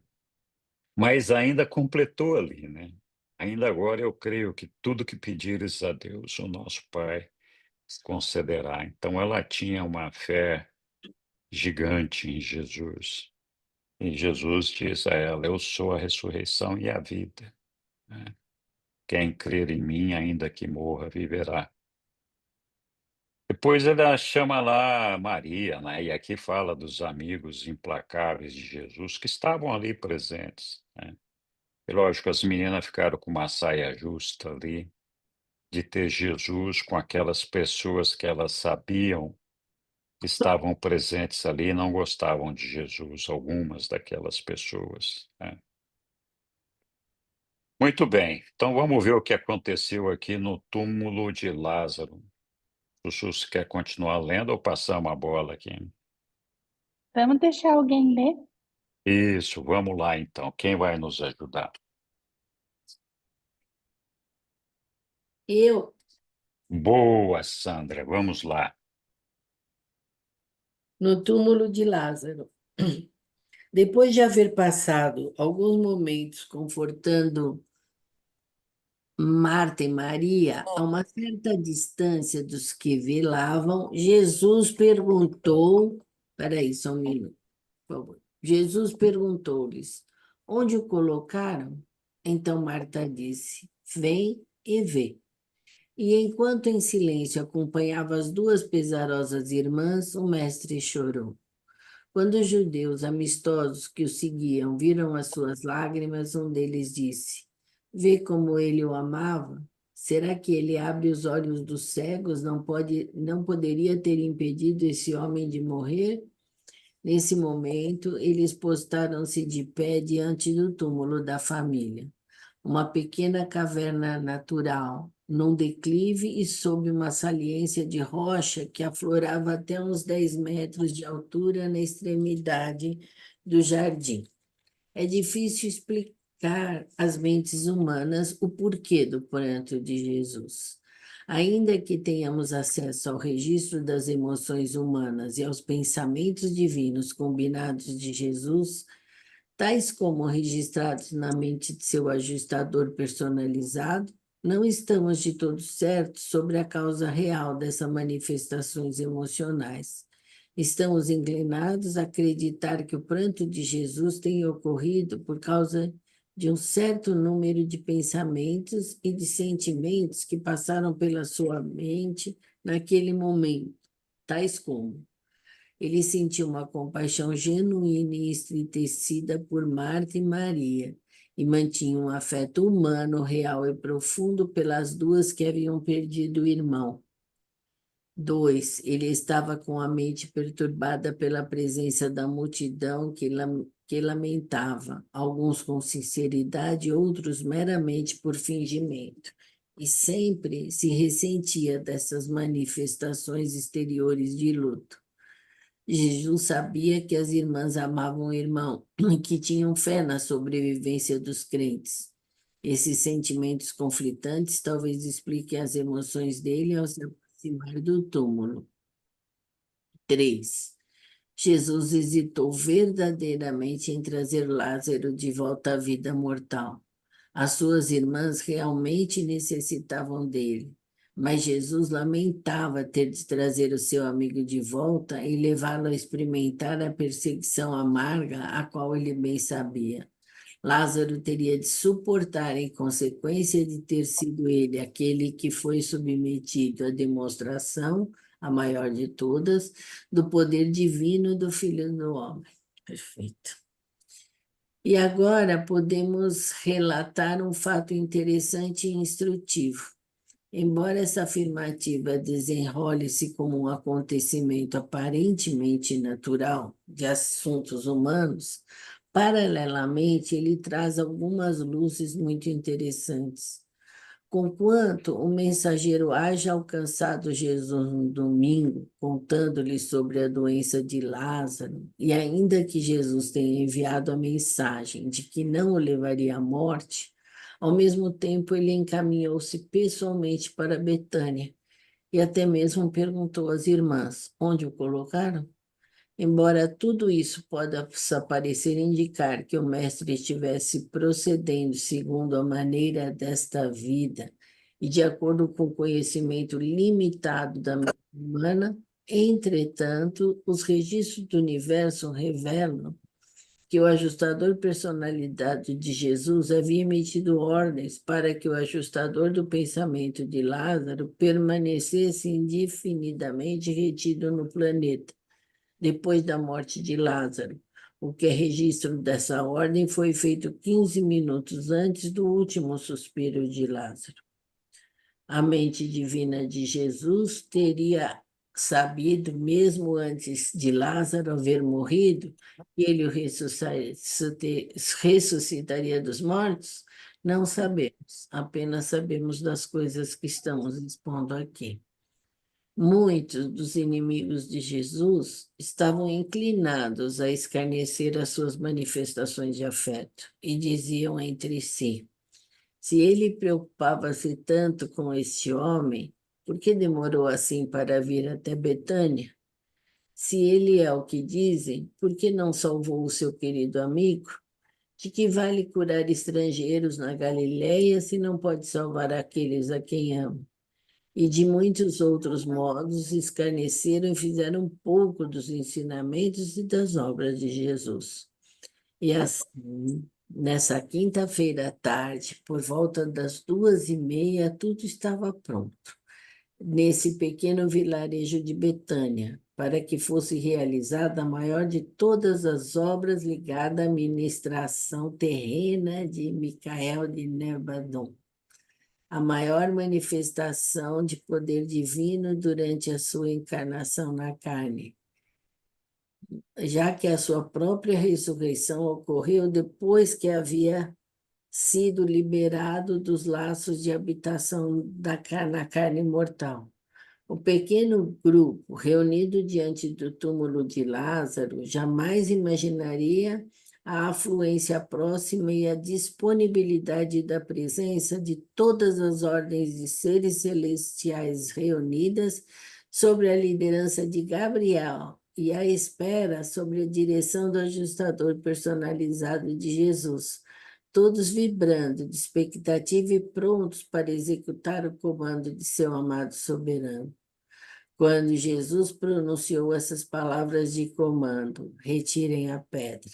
Mas ainda completou ali, né? Ainda agora eu creio que tudo que pedires a Deus, o nosso Pai, concederá. Então ela tinha uma fé gigante em Jesus. E Jesus diz a ela: eu sou a ressurreição e a vida, né? Quem crer em mim, ainda que morra, viverá. Depois ela chama lá Maria, né? E aqui fala dos amigos implacáveis de Jesus que estavam ali presentes, né? E lógico, as meninas ficaram com uma saia justa ali, de ter Jesus com aquelas pessoas que elas sabiam que estavam presentes ali e não gostavam de Jesus, algumas daquelas pessoas, né? Muito bem, então vamos ver o que aconteceu aqui no túmulo de Lázaro. O Sus quer continuar lendo ou passar uma bola aqui?
Vamos deixar alguém ler?
Isso, vamos lá então. Quem vai nos ajudar?
Eu,
Boa, Sandra, vamos lá.
no túmulo de Lázaro. Depois de haver passado alguns momentos confortando Marta e Maria, a uma certa distância dos que velavam, Jesus perguntou. Espera aí, só um minuto, por favor. Jesus perguntou-lhes: Onde o colocaram? Então Marta disse: Vem e vê. E enquanto em silêncio acompanhava as duas pesarosas irmãs, o mestre chorou. Quando os judeus amistosos que o seguiam viram as suas lágrimas, um deles disse: Vê como ele o amava? Será que ele abre os olhos dos cegos? Não poderia ter impedido esse homem de morrer? Nesse momento, eles postaram-se de pé diante do túmulo da família, uma pequena caverna natural, num declive e sob uma saliência de rocha que aflorava até uns 10 metros de altura na extremidade do jardim. É difícil explicar às mentes humanas o porquê do pranto de Jesus. Ainda que tenhamos acesso ao registro das emoções humanas e aos pensamentos divinos combinados de Jesus, tais como registrados na mente de seu ajustador personalizado, não estamos de todo certos sobre a causa real dessas manifestações emocionais. Estamos inclinados a acreditar que o pranto de Jesus tenha ocorrido por causa de um certo número de pensamentos e de sentimentos que passaram pela sua mente naquele momento, tais como ele sentiu uma compaixão genuína e entristecida por Marta e Maria, e mantinha um afeto humano, real e profundo pelas duas que haviam perdido o irmão. 2. Ele estava com a mente perturbada pela presença da multidão que lamentava, alguns com sinceridade, outros meramente por fingimento, e sempre se ressentia dessas manifestações exteriores de luto. Jesus sabia que as irmãs amavam o irmão e que tinham fé na sobrevivência dos crentes. Esses sentimentos conflitantes talvez expliquem as emoções dele ao se aproximar do túmulo. 3. Jesus hesitou verdadeiramente em trazer Lázaro de volta à vida mortal. As suas irmãs realmente necessitavam dele, mas Jesus lamentava ter de trazer o seu amigo de volta e levá-lo a experimentar a perseguição amarga a qual ele bem sabia. Lázaro teria de suportar, em consequência de ter sido ele aquele que foi submetido à demonstração, a maior de todas, do poder divino do Filho do Homem. Perfeito. E agora podemos relatar um fato interessante e instrutivo. Embora essa afirmativa desenrole-se como um acontecimento aparentemente natural de assuntos humanos, paralelamente ele traz algumas luzes muito interessantes. Conquanto o mensageiro haja alcançado Jesus no domingo, contando-lhe sobre a doença de Lázaro, e ainda que Jesus tenha enviado a mensagem de que não o levaria à morte, ao mesmo tempo ele encaminhou-se pessoalmente para Betânia e até mesmo perguntou às irmãs onde o colocaram. Embora tudo isso possa parecer indicar que o mestre estivesse procedendo segundo a maneira desta vida e de acordo com o conhecimento limitado da mente humana, entretanto, os registros do universo revelam que o ajustador personalidade de Jesus havia emitido ordens para que o ajustador do pensamento de Lázaro permanecesse indefinidamente retido no planeta depois da morte de Lázaro. O que é registro dessa ordem foi feito 15 minutos antes do último suspiro de Lázaro. A mente divina de Jesus teria sabido, mesmo antes de Lázaro haver morrido, que ele o ressuscitaria dos mortos? Não sabemos, apenas sabemos das coisas que estamos expondo aqui. Muitos dos inimigos de Jesus estavam inclinados a escarnecer as suas manifestações de afeto e diziam entre si: se ele preocupava-se tanto com este homem, por que demorou assim para vir até Betânia? Se ele é o que dizem, por que não salvou o seu querido amigo? De que vale curar estrangeiros na Galileia se não pode salvar aqueles a quem ama? E de muitos outros modos escarneceram e fizeram pouco dos ensinamentos e das obras de Jesus. E assim, Nessa quinta-feira à tarde, por volta das 2h30, tudo estava pronto, nesse pequeno vilarejo de Betânia, para que fosse realizada a maior de todas as obras ligada à ministração terrena de Micael de Nebadon, a maior manifestação de poder divino durante a sua encarnação na carne, já que a sua própria ressurreição ocorreu depois que havia sido liberado dos laços de habitação na carne mortal. O pequeno grupo reunido diante do túmulo de Lázaro jamais imaginaria a afluência próxima e a disponibilidade da presença de todas as ordens de seres celestiais reunidas sob a liderança de Gabriel e à espera sobre a direção do ajustador personalizado de Jesus, todos vibrando de expectativa e prontos para executar o comando de seu amado soberano. Quando Jesus pronunciou essas palavras de comando, retirem a pedra,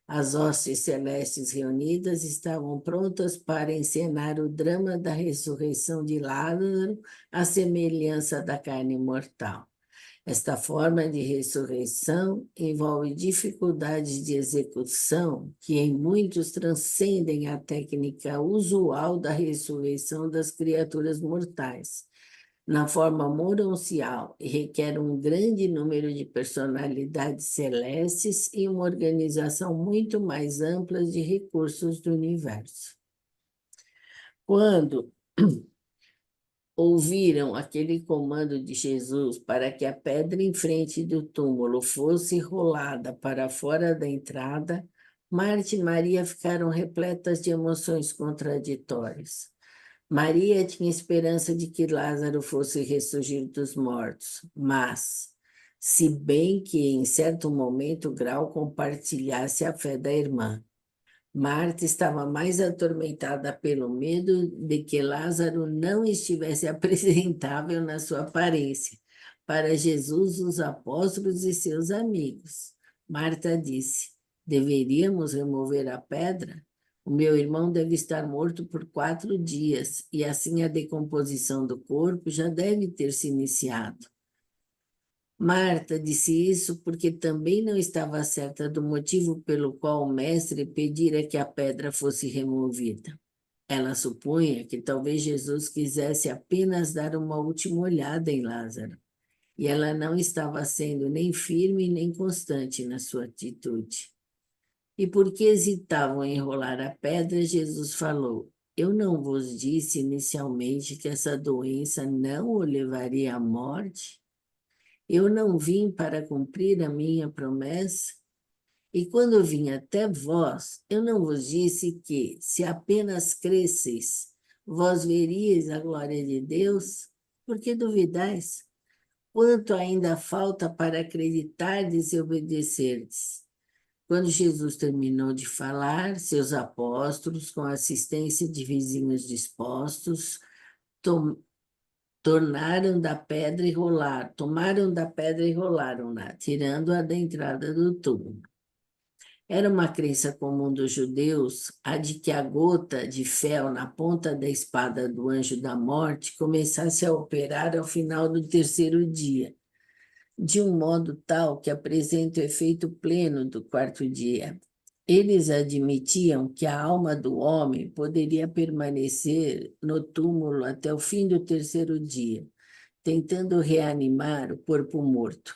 as hostes celestes reunidas estavam prontas para encenar o drama da ressurreição de Lázaro, à semelhança da carne mortal. Esta forma de ressurreição envolve dificuldades de execução que em muitos transcendem a técnica usual da ressurreição das criaturas mortais, na forma moroncial, e requer um grande número de personalidades celestes e uma organização muito mais ampla de recursos do universo. Quando ouviram aquele comando de Jesus para que a pedra em frente do túmulo fosse rolada para fora da entrada, Marta e Maria ficaram repletas de emoções contraditórias. Maria tinha esperança de que Lázaro fosse ressurgir dos mortos, mas, se bem que em certo momento Grau compartilhasse a fé da irmã, Marta estava mais atormentada pelo medo de que Lázaro não estivesse apresentável na sua aparência para Jesus, os apóstolos e seus amigos. Marta disse: deveríamos remover a pedra? O meu irmão deve estar morto por 4 dias, e assim a decomposição do corpo já deve ter se iniciado. Marta disse isso porque também não estava certa do motivo pelo qual o mestre pedira que a pedra fosse removida. Ela supunha que talvez Jesus quisesse apenas dar uma última olhada em Lázaro, e ela não estava sendo nem firme nem constante na sua atitude. E porque hesitavam em enrolar a pedra, Jesus falou: eu não vos disse inicialmente que essa doença não o levaria à morte? Eu não vim para cumprir a minha promessa? E quando eu vim até vós, eu não vos disse que, se apenas cresceis, vós veríeis a glória de Deus? Por que duvidais? Quanto ainda falta para acreditardes e obedecerdes? Quando Jesus terminou de falar, seus apóstolos, com a assistência de vizinhos dispostos, tomaram da pedra e rolaram-na, tirando-a da entrada do túmulo. Era uma crença comum dos judeus a de que a gota de fel na ponta da espada do anjo da morte começasse a operar ao final do 3º dia, de um modo tal que apresenta o efeito pleno do 4º dia. Eles admitiam que a alma do homem poderia permanecer no túmulo até o fim do 3º dia, tentando reanimar o corpo morto.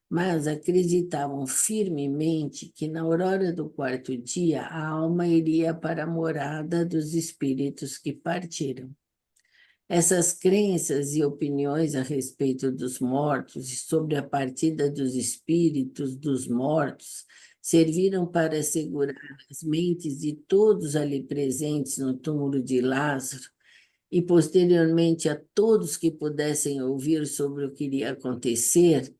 Mas acreditavam firmemente que na aurora do 4º dia a alma iria para a morada dos espíritos que partiram. Essas crenças e opiniões a respeito dos mortos e sobre a partida dos espíritos dos mortos serviram para assegurar as mentes de todos ali presentes no túmulo de Lázaro e, posteriormente, a todos que pudessem ouvir sobre o que iria acontecer,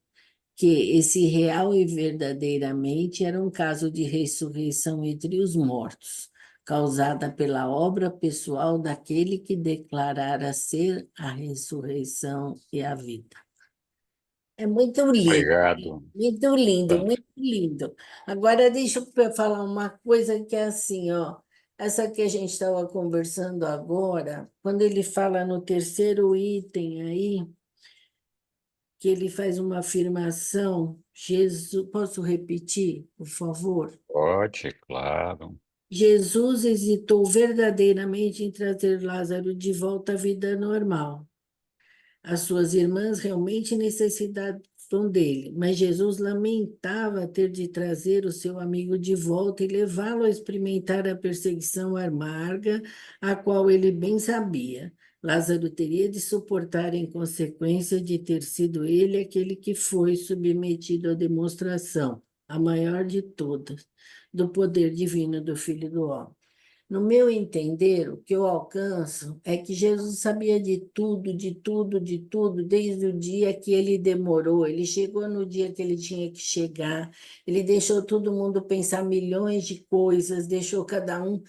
que esse real e verdadeiramente era um caso de ressurreição entre os mortos, causada pela obra pessoal daquele que declarara ser a ressurreição e a vida. É muito lindo,
Obrigado.
muito lindo,
Tá.
muito lindo. Agora, deixa eu falar uma coisa que é assim, ó. Essa que a gente estava conversando agora, quando ele fala no terceiro item aí, que ele faz uma afirmação, Jesus, posso repetir, por favor?
Pode, claro.
Jesus hesitou verdadeiramente em trazer Lázaro de volta à vida normal. As suas irmãs realmente necessitavam dele, mas Jesus lamentava ter de trazer o seu amigo de volta e levá-lo a experimentar a perseguição amarga, a qual ele bem sabia. Lázaro teria de suportar em consequência de ter sido ele aquele que foi submetido à demonstração, a maior de todas, do poder divino do Filho do Homem. No meu entender, o que eu alcanço é que Jesus sabia de tudo, de tudo, de tudo, desde o dia que ele demorou. Ele chegou no dia que ele tinha que chegar, ele deixou todo mundo pensar milhões de coisas, deixou cada um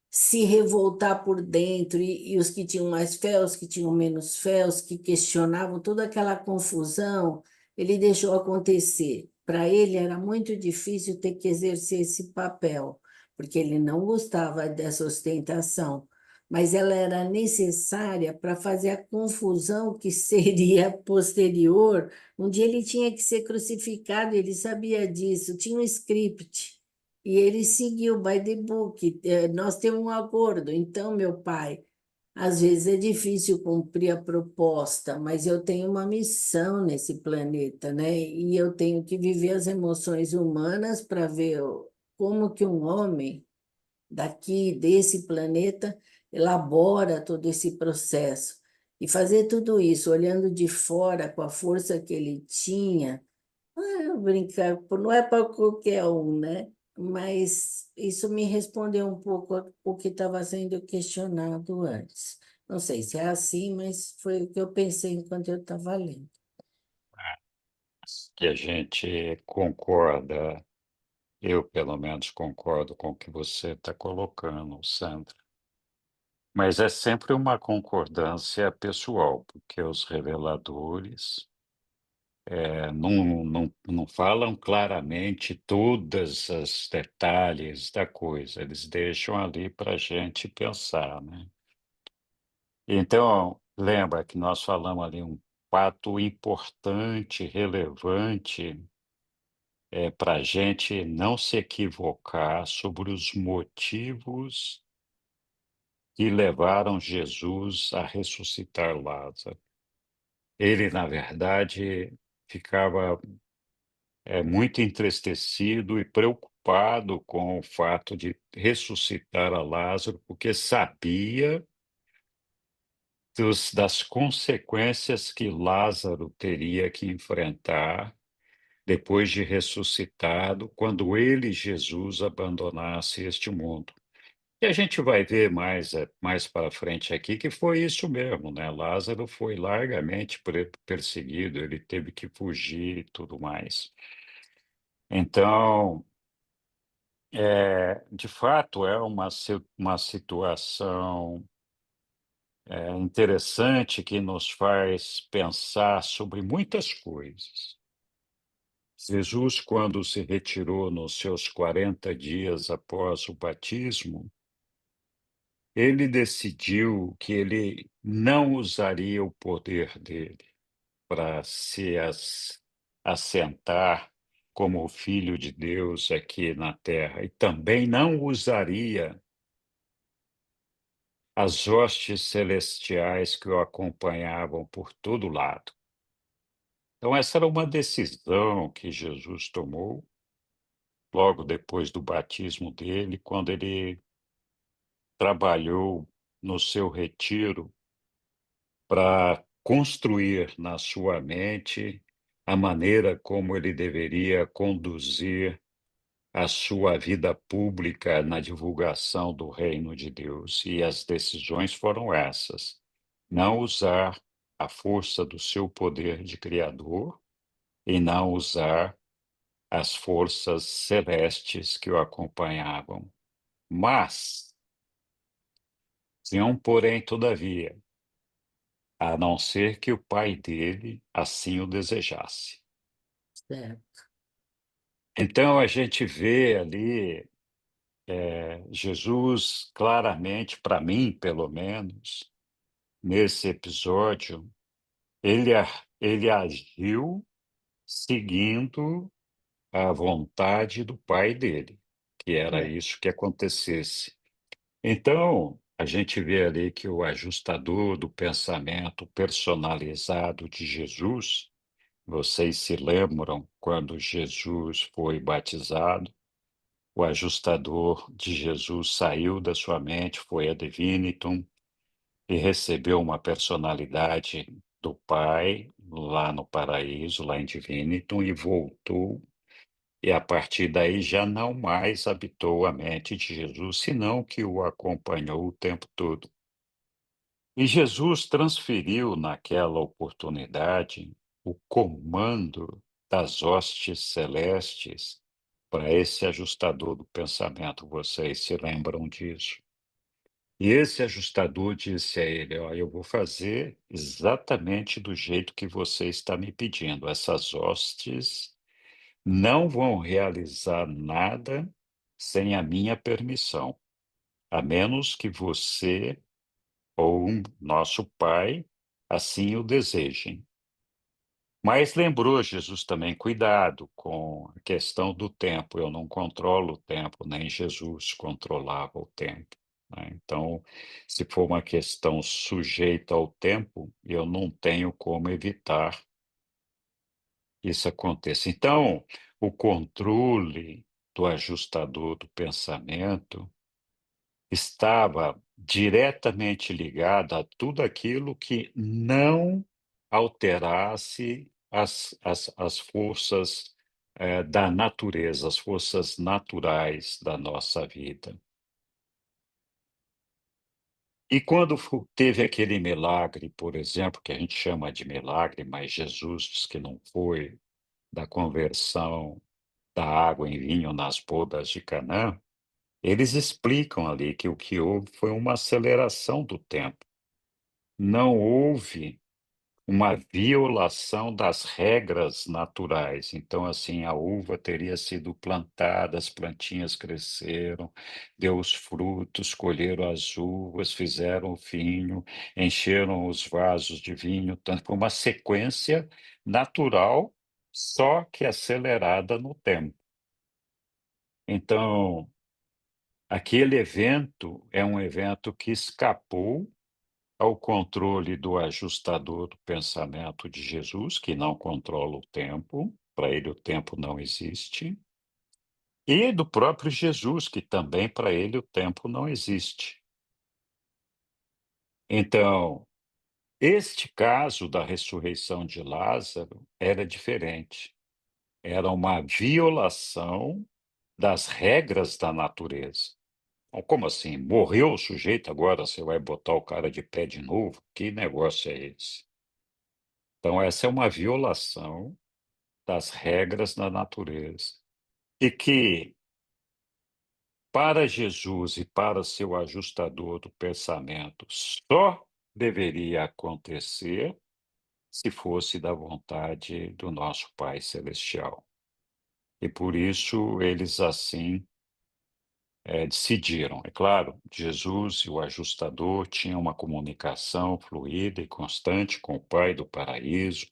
se revoltar por dentro, e os que tinham mais fé, os que tinham menos fé, os que questionavam, toda aquela confusão, ele deixou acontecer. Para ele era muito difícil ter que exercer esse papel, porque ele não gostava dessa ostentação, mas ela era necessária para fazer a confusão que seria posterior. Um dia ele tinha que ser crucificado, ele sabia disso, tinha um script. E ele seguiu by the book. Nós temos um acordo. Então, meu pai, às vezes é difícil cumprir a proposta, mas eu tenho uma missão nesse planeta, né? E eu tenho que viver as emoções humanas para ver como que um homem daqui, desse planeta, elabora todo esse processo. E fazer tudo isso olhando de fora com a força que ele tinha. Brincar, não é para qualquer um, né? Mas isso me respondeu um pouco o que estava sendo questionado antes. Não sei se é assim, mas foi o que eu pensei enquanto eu estava lendo.
Que a gente concorda, eu pelo menos concordo com o que você está colocando, Sandra. Mas é sempre uma concordância pessoal, porque os reveladores não falam claramente todos os detalhes da coisa, eles deixam ali para a gente pensar, né? Então, lembra que nós falamos ali um fato importante, relevante, para a gente não se equivocar sobre os motivos que levaram Jesus a ressuscitar Lázaro. Ele, na verdade, ficava muito entristecido e preocupado com o fato de ressuscitar a Lázaro, porque sabia das consequências que Lázaro teria que enfrentar depois de ressuscitado, quando ele, Jesus, abandonasse este mundo. E a gente vai ver mais para frente aqui que foi isso mesmo, né? Lázaro foi largamente perseguido, ele teve que fugir e tudo mais. Então, de fato, é uma situação interessante que nos faz pensar sobre muitas coisas. Jesus, quando se retirou nos seus 40 dias após o batismo, ele decidiu que ele não usaria o poder dele para assentar como o Filho de Deus aqui na terra, e também não usaria as hostes celestiais que o acompanhavam por todo lado. Então, essa era uma decisão que Jesus tomou logo depois do batismo dele, quando ele trabalhou no seu retiro para construir na sua mente a maneira como ele deveria conduzir a sua vida pública na divulgação do reino de Deus. E as decisões foram essas: não usar a força do seu poder de criador e não usar as forças celestes que o acompanhavam. Mas, tinha um porém, todavia, a não ser que o pai dele assim o desejasse.
certo.
Então a gente vê ali, Jesus claramente, para mim pelo menos, nesse episódio, ele agiu seguindo a vontade do pai dele, que era
É,
isso que acontecesse. Então, a gente vê ali que o ajustador do pensamento personalizado de Jesus, vocês se lembram quando Jesus foi batizado, o ajustador de Jesus saiu da sua mente, foi a Divinitum e recebeu uma personalidade do Pai lá no paraíso, lá em Divinitum, e voltou. E a partir daí já não mais habitou a mente de Jesus, senão que o acompanhou o tempo todo. E Jesus transferiu naquela oportunidade o comando das hostes celestes para esse ajustador do pensamento. Vocês se lembram disso? E esse ajustador disse a ele: Ó, eu vou fazer exatamente do jeito que você está me pedindo. Essas hostes não vão realizar nada sem a minha permissão, a menos que você ou nosso Pai assim o desejem. Mas lembrou Jesus também, cuidado com a questão do tempo, eu não controlo o tempo, nem Jesus controlava o tempo, né. Então, se for uma questão sujeita ao tempo, eu não tenho como evitar isso aconteça. Então, o controle do ajustador do pensamento estava diretamente ligado a tudo aquilo que não alterasse as forças, da natureza, as forças naturais da nossa vida. E quando teve aquele milagre, por exemplo, que a gente chama de milagre, mas Jesus diz que não foi, da conversão da água em vinho nas bodas de Canaã, eles explicam ali que o que houve foi uma aceleração do tempo. Não houve uma violação das regras naturais. Então, assim, a uva teria sido plantada, as plantinhas cresceram, deu os frutos, colheram as uvas, fizeram o vinho, encheram os vasos de vinho. Tanto foi uma sequência natural, só que acelerada no tempo. Então, aquele evento é um evento que escapou ao controle do ajustador do pensamento de Jesus, que não controla o tempo, para ele o tempo não existe, e do próprio Jesus, que também para ele o tempo não existe. Então, este caso da ressurreição de Lázaro era diferente. Era uma violação das regras da natureza. Então, como assim? Morreu o sujeito, agora você vai botar o cara de pé de novo? Que negócio é esse? Então, essa é uma violação das regras da natureza. E que, para Jesus e para seu ajustador do pensamento, só deveria acontecer se fosse da vontade do nosso Pai Celestial. E por isso eles assim decidiram. É claro, Jesus e o ajustador tinham uma comunicação fluida e constante com o Pai do paraíso,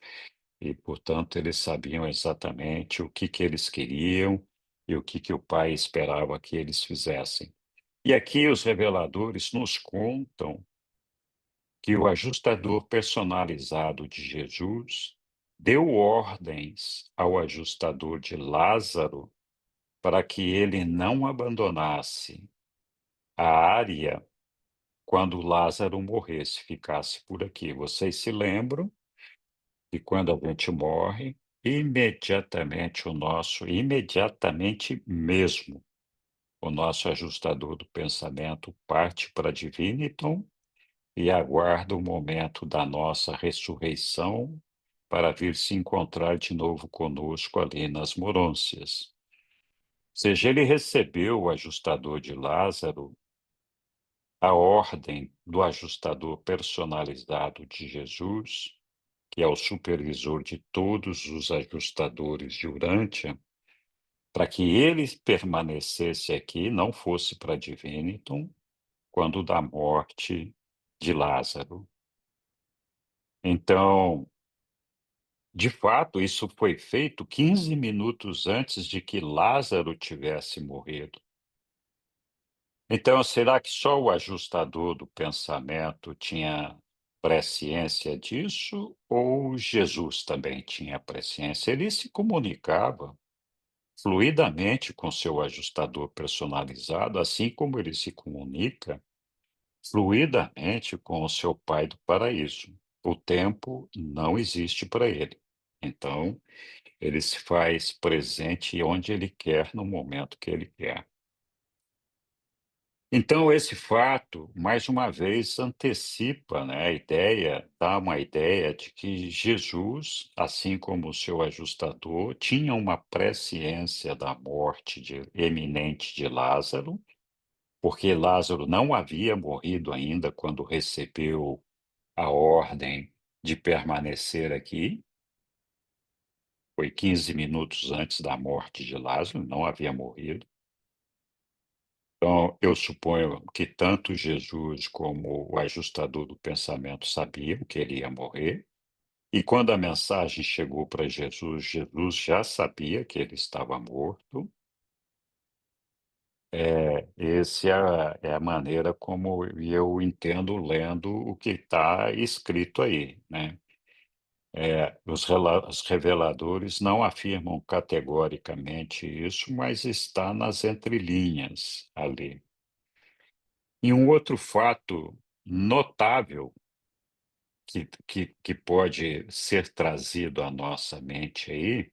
e, portanto, eles sabiam exatamente o que eles queriam e o que o Pai esperava que eles fizessem. E aqui os reveladores nos contam que o ajustador personalizado de Jesus deu ordens ao ajustador de Lázaro para que ele não abandonasse a área quando Lázaro morresse, ficasse por aqui. Vocês se lembram que quando a gente morre, imediatamente mesmo, o nosso ajustador do pensamento parte para Divinitum e aguarda o momento da nossa ressurreição para vir se encontrar de novo conosco ali nas Morôncias. Ou seja, ele recebeu o ajustador de Lázaro a ordem do ajustador personalizado de Jesus, que é o supervisor de todos os ajustadores de Urântia, para que ele permanecesse aqui, não fosse para Divinity, quando da morte de Lázaro. Então, de fato, isso foi feito 15 minutos antes de que Lázaro tivesse morrido. Então, será que só o ajustador do pensamento tinha presciência disso, ou Jesus também tinha presciência? Ele se comunicava fluidamente com seu ajustador personalizado, assim como ele se comunica fluidamente com o seu Pai do paraíso. O tempo não existe para ele. Então, ele se faz presente onde ele quer, no momento que ele quer. Então, esse fato, mais uma vez, antecipa, né, a ideia, dá uma ideia de que Jesus, assim como o seu ajustador, tinha uma presciência da morte eminente de Lázaro, porque Lázaro não havia morrido ainda quando recebeu a ordem de permanecer aqui. Foi 15 minutos antes da morte de Lázaro, não havia morrido. Então, eu suponho que tanto Jesus como o ajustador do pensamento sabiam que ele ia morrer. E quando a mensagem chegou para Jesus, Jesus já sabia que ele estava morto. Essa é a maneira como eu entendo lendo o que está escrito aí, né? Os reveladores não afirmam categoricamente isso, mas está nas entrelinhas ali. E um outro fato notável que pode ser trazido à nossa mente aí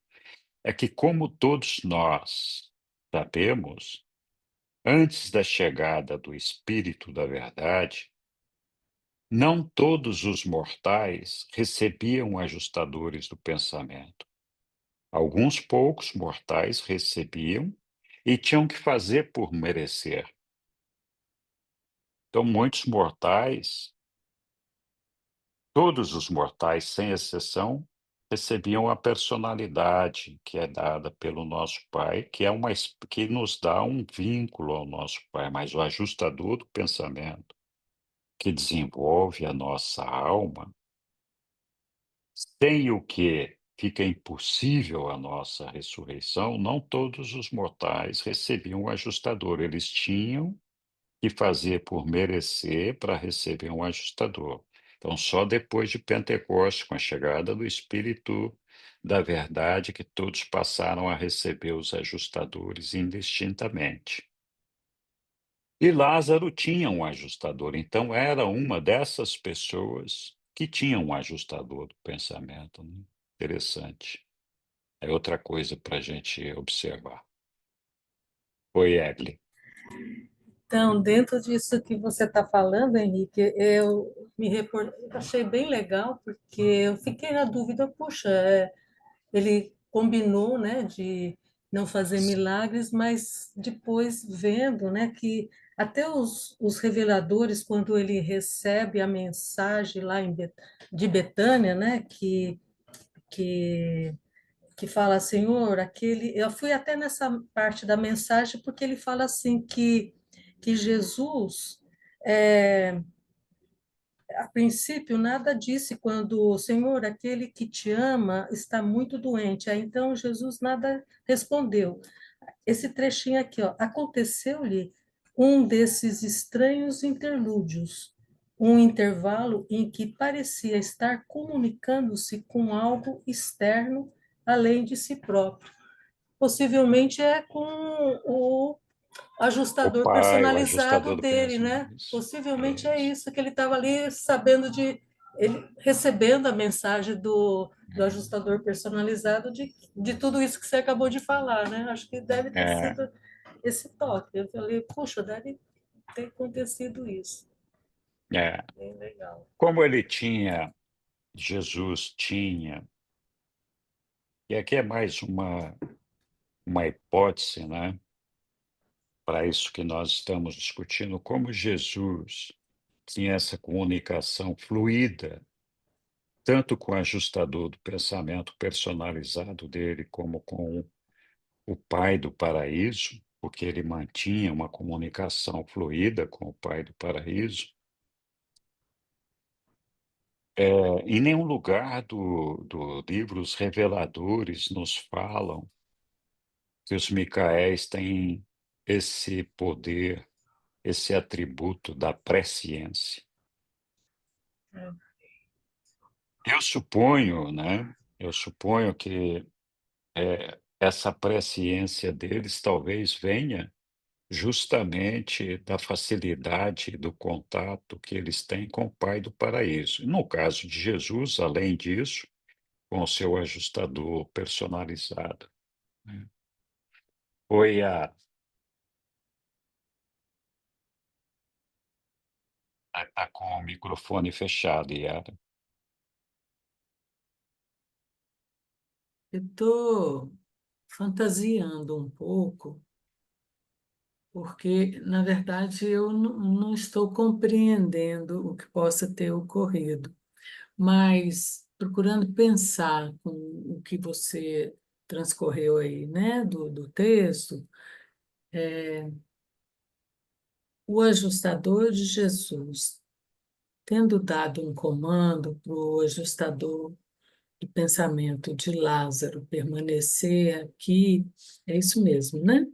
é que, como todos nós sabemos, antes da chegada do Espírito da Verdade, não todos os mortais recebiam ajustadores do pensamento. Alguns poucos mortais recebiam e tinham que fazer por merecer. Então, muitos mortais, todos os mortais, sem exceção, recebiam a personalidade que é dada pelo nosso Pai, que é que nos dá um vínculo ao nosso Pai, mas o ajustador do pensamento, que desenvolve a nossa alma, sem o que fica impossível a nossa ressurreição, não todos os mortais recebiam o ajustador, eles tinham que fazer por merecer para receber um ajustador. Então, só depois de Pentecostes, com a chegada do Espírito da Verdade, que todos passaram a receber os ajustadores indistintamente. E Lázaro tinha um ajustador, então era uma dessas pessoas que tinha um ajustador do pensamento, né? Interessante. É outra coisa para a gente observar. Oi, Egli.
Então, dentro disso que você está falando, Henrique, achei bem legal, porque eu fiquei na dúvida, puxa, ele combinou, né, de não fazer milagres, mas depois vendo, né, que até os reveladores, quando ele recebe a mensagem lá de Betânia, né, que que fala, Senhor, aquele. Eu fui até nessa parte da mensagem porque ele fala assim que Jesus, é, a princípio, nada disse quando, Senhor, aquele que te ama está muito doente. Aí então Jesus nada respondeu. Esse trechinho aqui, ó, aconteceu-lhe um desses estranhos interlúdios, um intervalo em que parecia estar comunicando-se com algo externo além de si próprio. Possivelmente é com o
O
ajustador
pai, o
personalizado
ajustador do
dele, né?
pensamento.
Possivelmente é
Isso.
isso que ele estava ali sabendo ele recebendo a mensagem do ajustador personalizado de tudo isso que você acabou de falar, né? Acho que deve ter
É,
sido esse toque. Eu falei, puxa, deve ter acontecido isso.
é.
Bem legal.
Como Jesus tinha, e aqui é mais uma hipótese, né? para isso que nós estamos discutindo, como Jesus tinha essa comunicação fluida, tanto com o ajustador do pensamento personalizado dele, como com o Pai do Paraíso, porque ele mantinha uma comunicação fluida com o Pai do Paraíso. Em nenhum lugar do livro os reveladores nos falam que os Micaéis têm esse poder, esse atributo da presciência. Eu suponho, né? Eu suponho que essa presciência deles talvez venha justamente da facilidade do contato que eles têm com o Pai do Paraíso. No caso de Jesus, além disso, com o seu ajustador personalizado, né. Foi tá com o microfone fechado, Yara.
Eu estou fantasiando um pouco, porque, na verdade, eu não estou compreendendo o que possa ter ocorrido, mas procurando pensar com o que você transcorreu aí, né, do texto, o ajustador de Jesus, tendo dado um comando para o ajustador do pensamento de Lázaro permanecer aqui, é isso mesmo, né?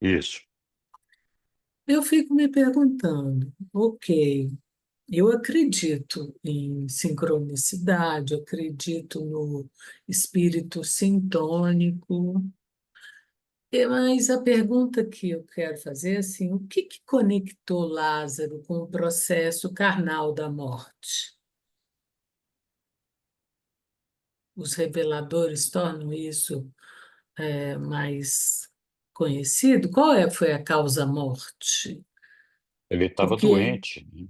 Isso.
Eu fico me perguntando, ok, eu acredito em sincronicidade, eu acredito no espírito sintônico, mas a pergunta que eu quero fazer é assim, o que conectou Lázaro com o processo carnal da morte? Os reveladores tornam isso mais conhecido? Foi a causa-morte?
Ele estava
Porque,
doente, né.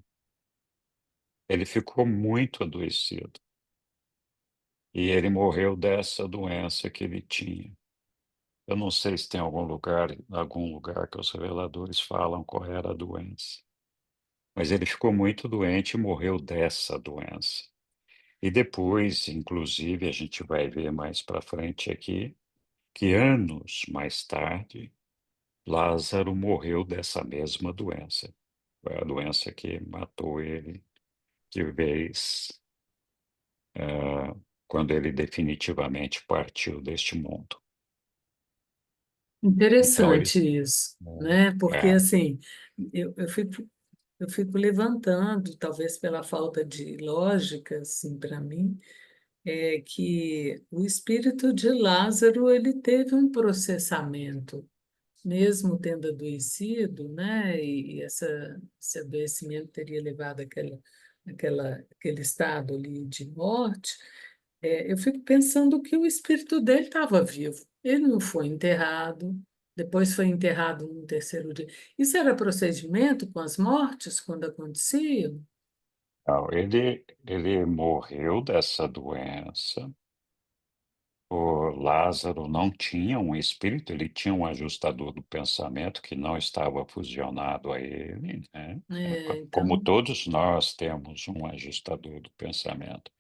Ele ficou muito adoecido, e ele morreu dessa doença que ele tinha. Eu não sei se tem algum lugar que os reveladores falam qual era a doença, mas ele ficou muito doente e morreu dessa doença. E depois, inclusive, a gente vai ver mais para frente aqui, que anos mais tarde, Lázaro morreu dessa mesma doença. Foi a doença que matou ele de vez, quando ele definitivamente partiu deste mundo. Então ele
interessante isso, né? Porque,
é,
assim, eu fico levantando, talvez pela falta de lógica, assim, para mim, é que o espírito de Lázaro, ele teve um processamento, mesmo tendo adoecido, né? E esse adoecimento teria levado aquele estado ali de morte. Eu fico pensando que o espírito dele estava vivo. Ele não foi enterrado, depois foi enterrado no terceiro dia. Isso era procedimento com as mortes quando aconteciam?
não, ele morreu dessa doença. O Lázaro não tinha um espírito, ele tinha um ajustador do pensamento que não estava fusionado a ele, né? Como
Então,
todos nós temos um ajustador do pensamento.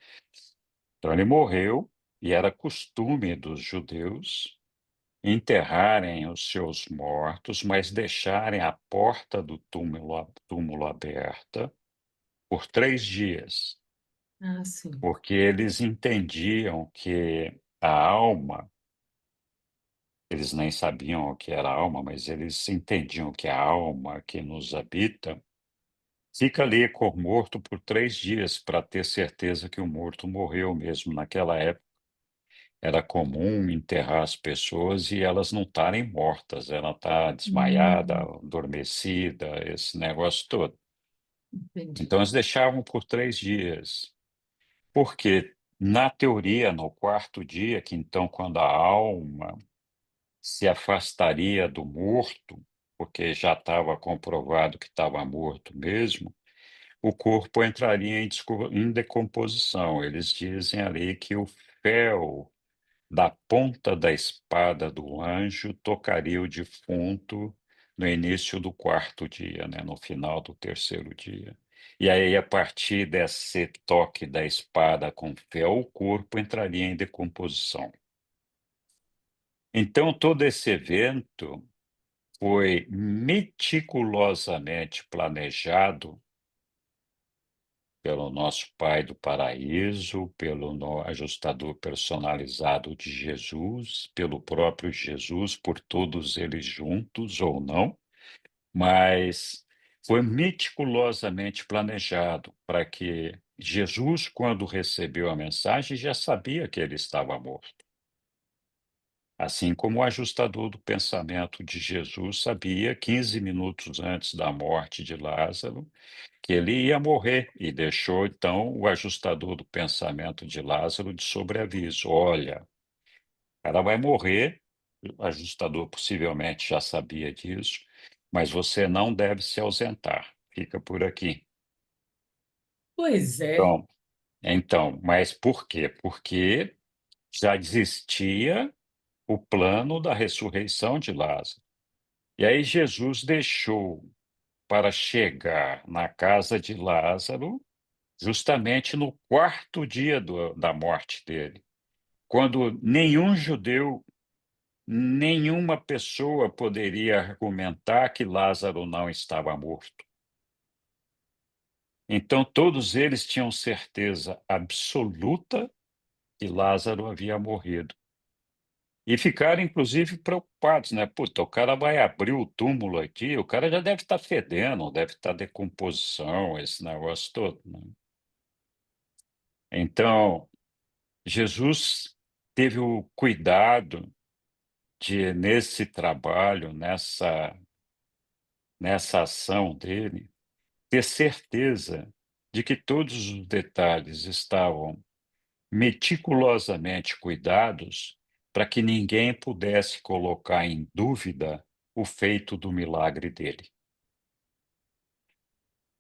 Então ele morreu, e era costume dos judeus enterrarem os seus mortos, mas deixarem a porta do túmulo aberta por 3 dias,
sim.
porque eles entendiam que a alma, eles nem sabiam o que era alma, mas eles entendiam que a alma que nos habita fica ali com o morto por 3 dias, para ter certeza que o morto morreu mesmo. Naquela época era comum enterrar as pessoas e elas não estarem mortas, ela está desmaiada,
Hum,
adormecida, esse negócio todo.
entendi.
Então eles deixavam por 3 dias, porque, na teoria, no quarto dia, que então quando a alma se afastaria do morto, porque já estava comprovado que estava morto mesmo, o corpo entraria em decomposição. Eles dizem ali que o fel da ponta da espada do anjo tocaria o defunto no início do quarto dia, né, no final do terceiro dia. E aí, a partir desse toque da espada com fel, o corpo entraria em decomposição. Então, todo esse evento foi meticulosamente planejado pelo nosso Pai do Paraíso, pelo ajustador personalizado de Jesus, pelo próprio Jesus, por todos eles juntos ou não, mas foi meticulosamente planejado para que Jesus, quando recebeu a mensagem, já sabia que ele estava morto. Assim como o ajustador do pensamento de Jesus sabia, 15 minutos antes da morte de Lázaro, que ele ia morrer e deixou então o ajustador do pensamento de Lázaro de sobreaviso: olha, o cara vai morrer, o ajustador possivelmente já sabia disso, mas você não deve se ausentar, fica por aqui.
Pois é.
Então, mas por quê? Porque já existia o plano da ressurreição de Lázaro. E aí Jesus deixou para chegar na casa de Lázaro justamente no quarto dia da morte dele, quando nenhum judeu, nenhuma pessoa poderia argumentar que Lázaro não estava morto. Então, todos eles tinham certeza absoluta que Lázaro havia morrido. E ficaram, inclusive, preocupados, né? Puta, o cara vai abrir o túmulo aqui, o cara já deve estar fedendo, deve estar decomposição, esse negócio todo, né? Então, Jesus teve o cuidado de, nesse trabalho, nessa ação dele, ter certeza de que todos os detalhes estavam meticulosamente cuidados para que ninguém pudesse colocar em dúvida o feito do milagre dele.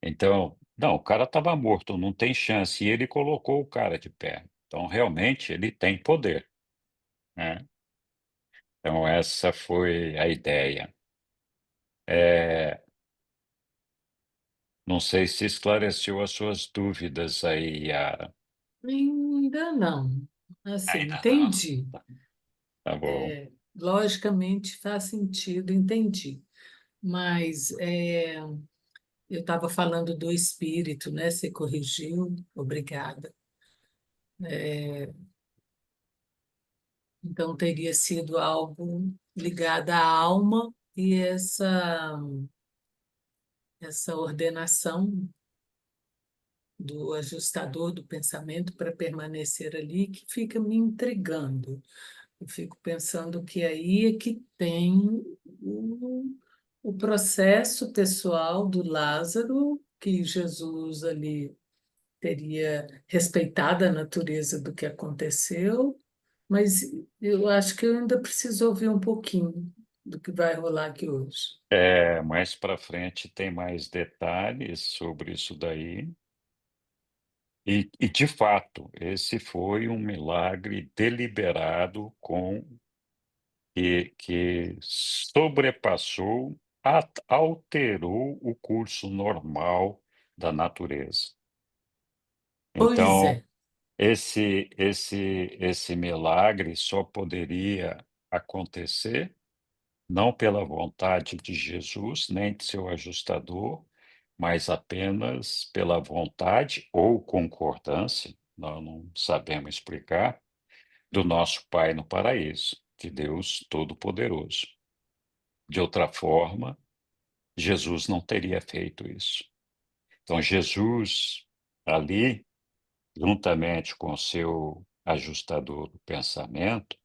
Então, não, o cara estava morto, não tem chance, e ele colocou o cara de pé. Então, realmente, ele tem poder, né? Então, essa foi a ideia. Não sei se esclareceu as suas dúvidas aí, Yara.
Ainda não. Assim,
Ainda não.
entendi.
Tá bom.
Logicamente faz sentido, entendi. Mas eu estava falando do espírito, né? Você corrigiu, obrigada. Então teria sido algo ligado à alma e essa ordenação do ajustador do pensamento para permanecer ali que fica me intrigando. Eu fico pensando que aí é que tem o processo pessoal do Lázaro, que Jesus ali teria respeitado a natureza do que aconteceu, mas eu acho que eu ainda preciso ouvir um pouquinho do que vai rolar aqui hoje.
Mais para frente tem mais detalhes sobre isso daí. De fato, esse foi um milagre deliberado que sobrepassou, alterou o curso normal da natureza.
Pois
Então,
é,
esse milagre só poderia acontecer não pela vontade de Jesus, nem de seu ajustador, mas apenas pela vontade ou concordância, nós não sabemos explicar, do nosso Pai no paraíso, de Deus Todo-Poderoso. De outra forma, Jesus não teria feito isso. Então, Jesus, ali, juntamente com o seu ajustador do pensamento,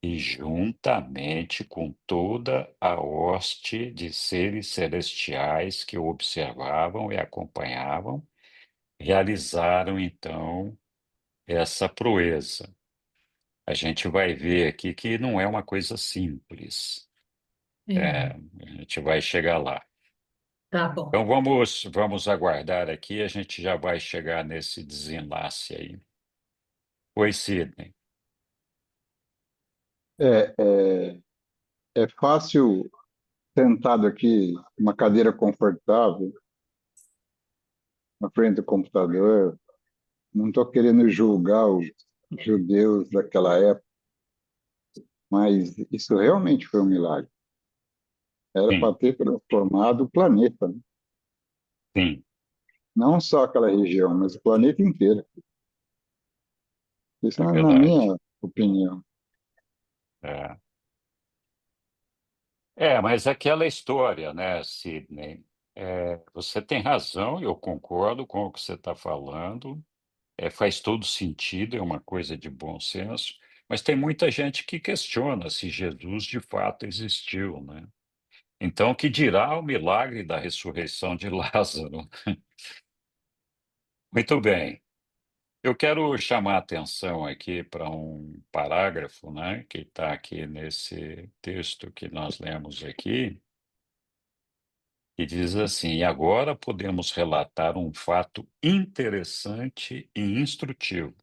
e juntamente com toda a hoste de seres celestiais que o observavam e acompanhavam, realizaram então essa proeza. A gente vai ver aqui que não é uma coisa simples.
é,
A gente vai chegar lá.
tá bom.
Então vamos aguardar aqui, a gente já vai chegar nesse desenlace aí. Oi, Sidney.
É, é, é fácil sentado aqui, uma cadeira confortável, na frente do computador. Não estou querendo julgar os judeus daquela época, mas isso realmente foi um milagre. Era
Sim,
para ter transformado o planeta, né?
sim,
Não só aquela região, mas o planeta inteiro. Isso
é
é na
verdade.
minha opinião.
É. Mas aquela história, né, Sidney? Você tem razão, eu concordo com o que você está falando. Faz todo sentido, é uma coisa de bom senso, mas tem muita gente que questiona se Jesus de fato existiu, né? Então, que dirá o milagre da ressurreição de Lázaro? Muito bem. Eu quero chamar a atenção aqui para um parágrafo, né, que está aqui nesse texto que nós lemos aqui, que diz assim: "E agora podemos relatar um fato interessante e instrutivo.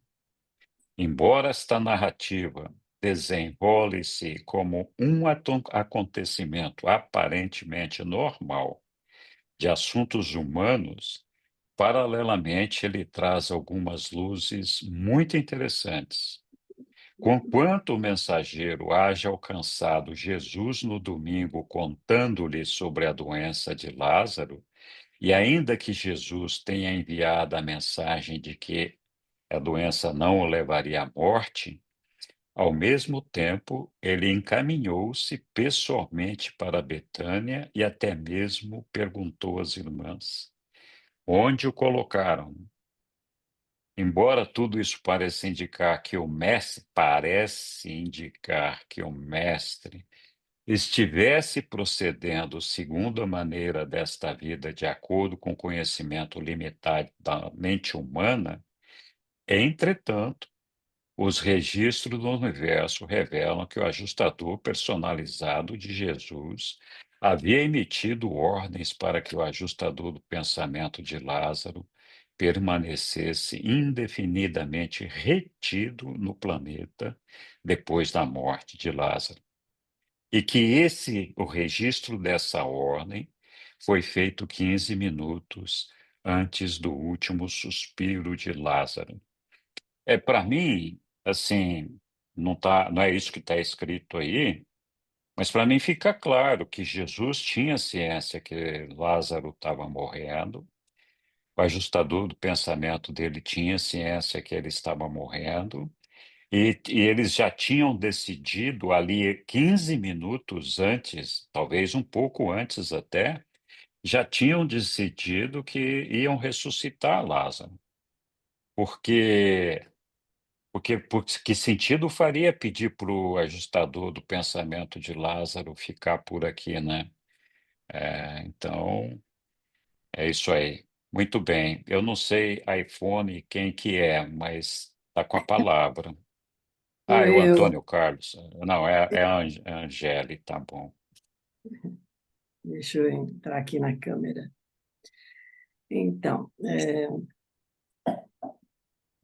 Embora esta narrativa desenrole-se como um acontecimento aparentemente normal de assuntos humanos, paralelamente ele traz algumas luzes muito interessantes. Conquanto o mensageiro haja alcançado Jesus no domingo contando-lhe sobre a doença de Lázaro, e ainda que Jesus tenha enviado a mensagem de que a doença não o levaria à morte, ao mesmo tempo, ele encaminhou-se pessoalmente para Betânia e até mesmo perguntou às irmãs onde o colocaram. Embora tudo isso parece indicar que o mestre estivesse procedendo segundo a maneira desta vida, de acordo com o conhecimento limitado da mente humana, entretanto, os registros do universo revelam que o ajustador personalizado de Jesus havia emitido ordens para que o ajustador do pensamento de Lázaro permanecesse indefinidamente retido no planeta depois da morte de Lázaro. E que o registro dessa ordem foi feito 15 minutos antes do último suspiro de Lázaro. Para mim, assim, não é isso que está escrito aí, mas para mim fica claro que Jesus tinha ciência que Lázaro estava morrendo, o ajustador do pensamento dele tinha ciência que ele estava morrendo, e eles já tinham decidido ali 15 minutos antes, talvez um pouco antes até, já tinham decidido que iam ressuscitar Lázaro, porque que sentido faria pedir para o ajustador do pensamento de Lázaro ficar por aqui, né? Então, é isso aí. Muito bem. Eu não sei iPhone quem que é, mas está com a palavra.
Sou
É o
eu.
Antônio Carlos. Não, é a Angele, tá bom.
Deixa eu entrar aqui na câmera. Então,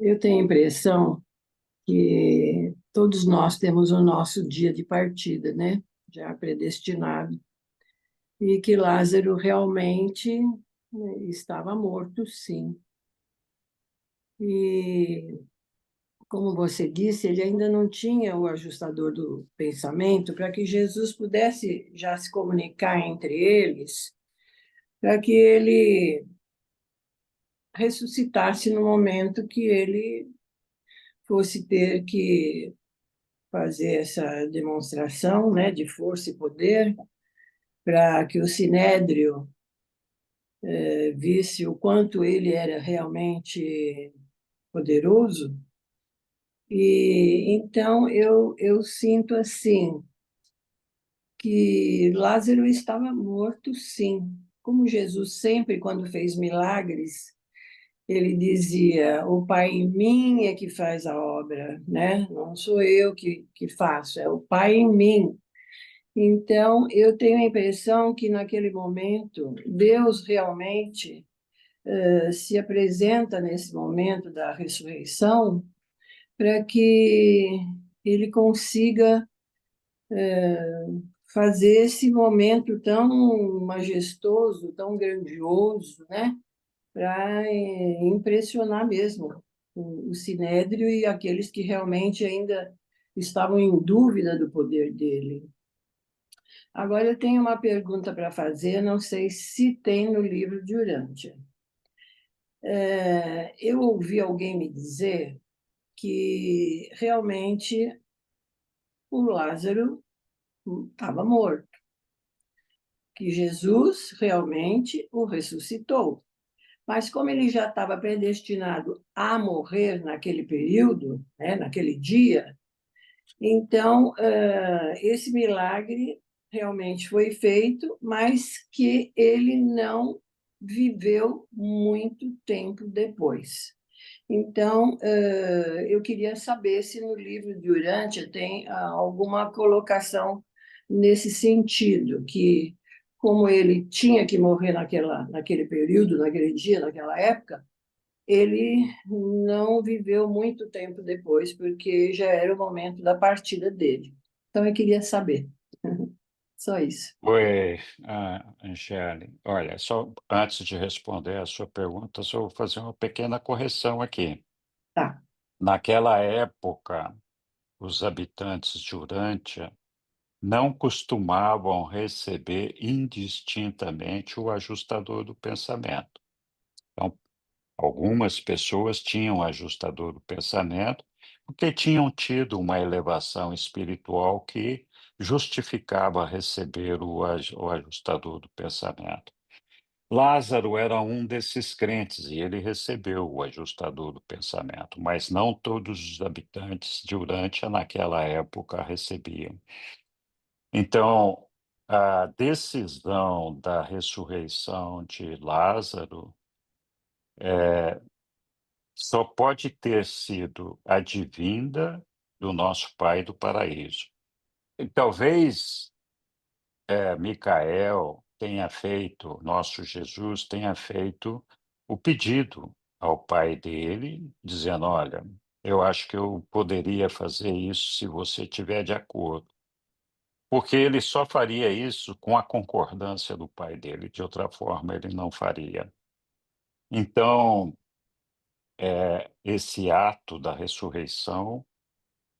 eu tenho a impressão que todos nós temos o nosso dia de partida, né? Já predestinado. E que Lázaro realmente, né, estava morto, sim. E, como você disse, ele ainda não tinha o ajustador do pensamento para que Jesus pudesse já se comunicar entre eles, para que ele ressuscitasse no momento que ele fosse ter que fazer essa demonstração, né, de força e poder, para que o Sinédrio visse o quanto ele era realmente poderoso. E então eu sinto assim que Lázaro estava morto, sim. Como Jesus sempre, quando fez milagres, ele dizia: o Pai em mim é que faz a obra, né? Não sou eu que faço, é o Pai em mim. Então, eu tenho a impressão que naquele momento Deus realmente se apresenta nesse momento da ressurreição para que ele consiga
fazer esse momento tão majestoso, tão grandioso, né? Para impressionar mesmo o Sinédrio e aqueles que realmente ainda estavam em dúvida do poder dele. Agora eu tenho uma pergunta para fazer, não sei se tem no livro de Urântia. Eu ouvi alguém me dizer que realmente o Lázaro estava morto, que Jesus realmente o ressuscitou. Mas como ele já estava predestinado a morrer naquele período, né, naquele dia, então esse milagre realmente foi feito, mas que ele não viveu muito tempo depois. Então, eu queria saber se no livro de Urântia tem alguma colocação nesse sentido, que como ele tinha que morrer naquele período, naquele dia, naquela época, ele não viveu muito tempo depois, porque já era o momento da partida dele. Então, eu queria saber. Só isso.
Oi, Angele. Olha, só antes de responder a sua pergunta, só vou fazer uma pequena correção aqui.
Tá.
Naquela época, os habitantes de Urântia não costumavam receber indistintamente o ajustador do pensamento. Então, algumas pessoas tinham o ajustador do pensamento porque tinham tido uma elevação espiritual que justificava receber o ajustador do pensamento. Lázaro era um desses crentes e ele recebeu o ajustador do pensamento, mas não todos os habitantes de Urântia naquela época recebiam. Então, a decisão da ressurreição de Lázaro só pode ter sido advinda do nosso Pai do paraíso. E talvez, Micael tenha feito, nosso Jesus tenha feito o pedido ao pai dele, dizendo: "Olha, eu acho que eu poderia fazer isso se você estiver de acordo", porque ele só faria isso com a concordância do pai dele, de outra forma ele não faria. Então, esse ato da ressurreição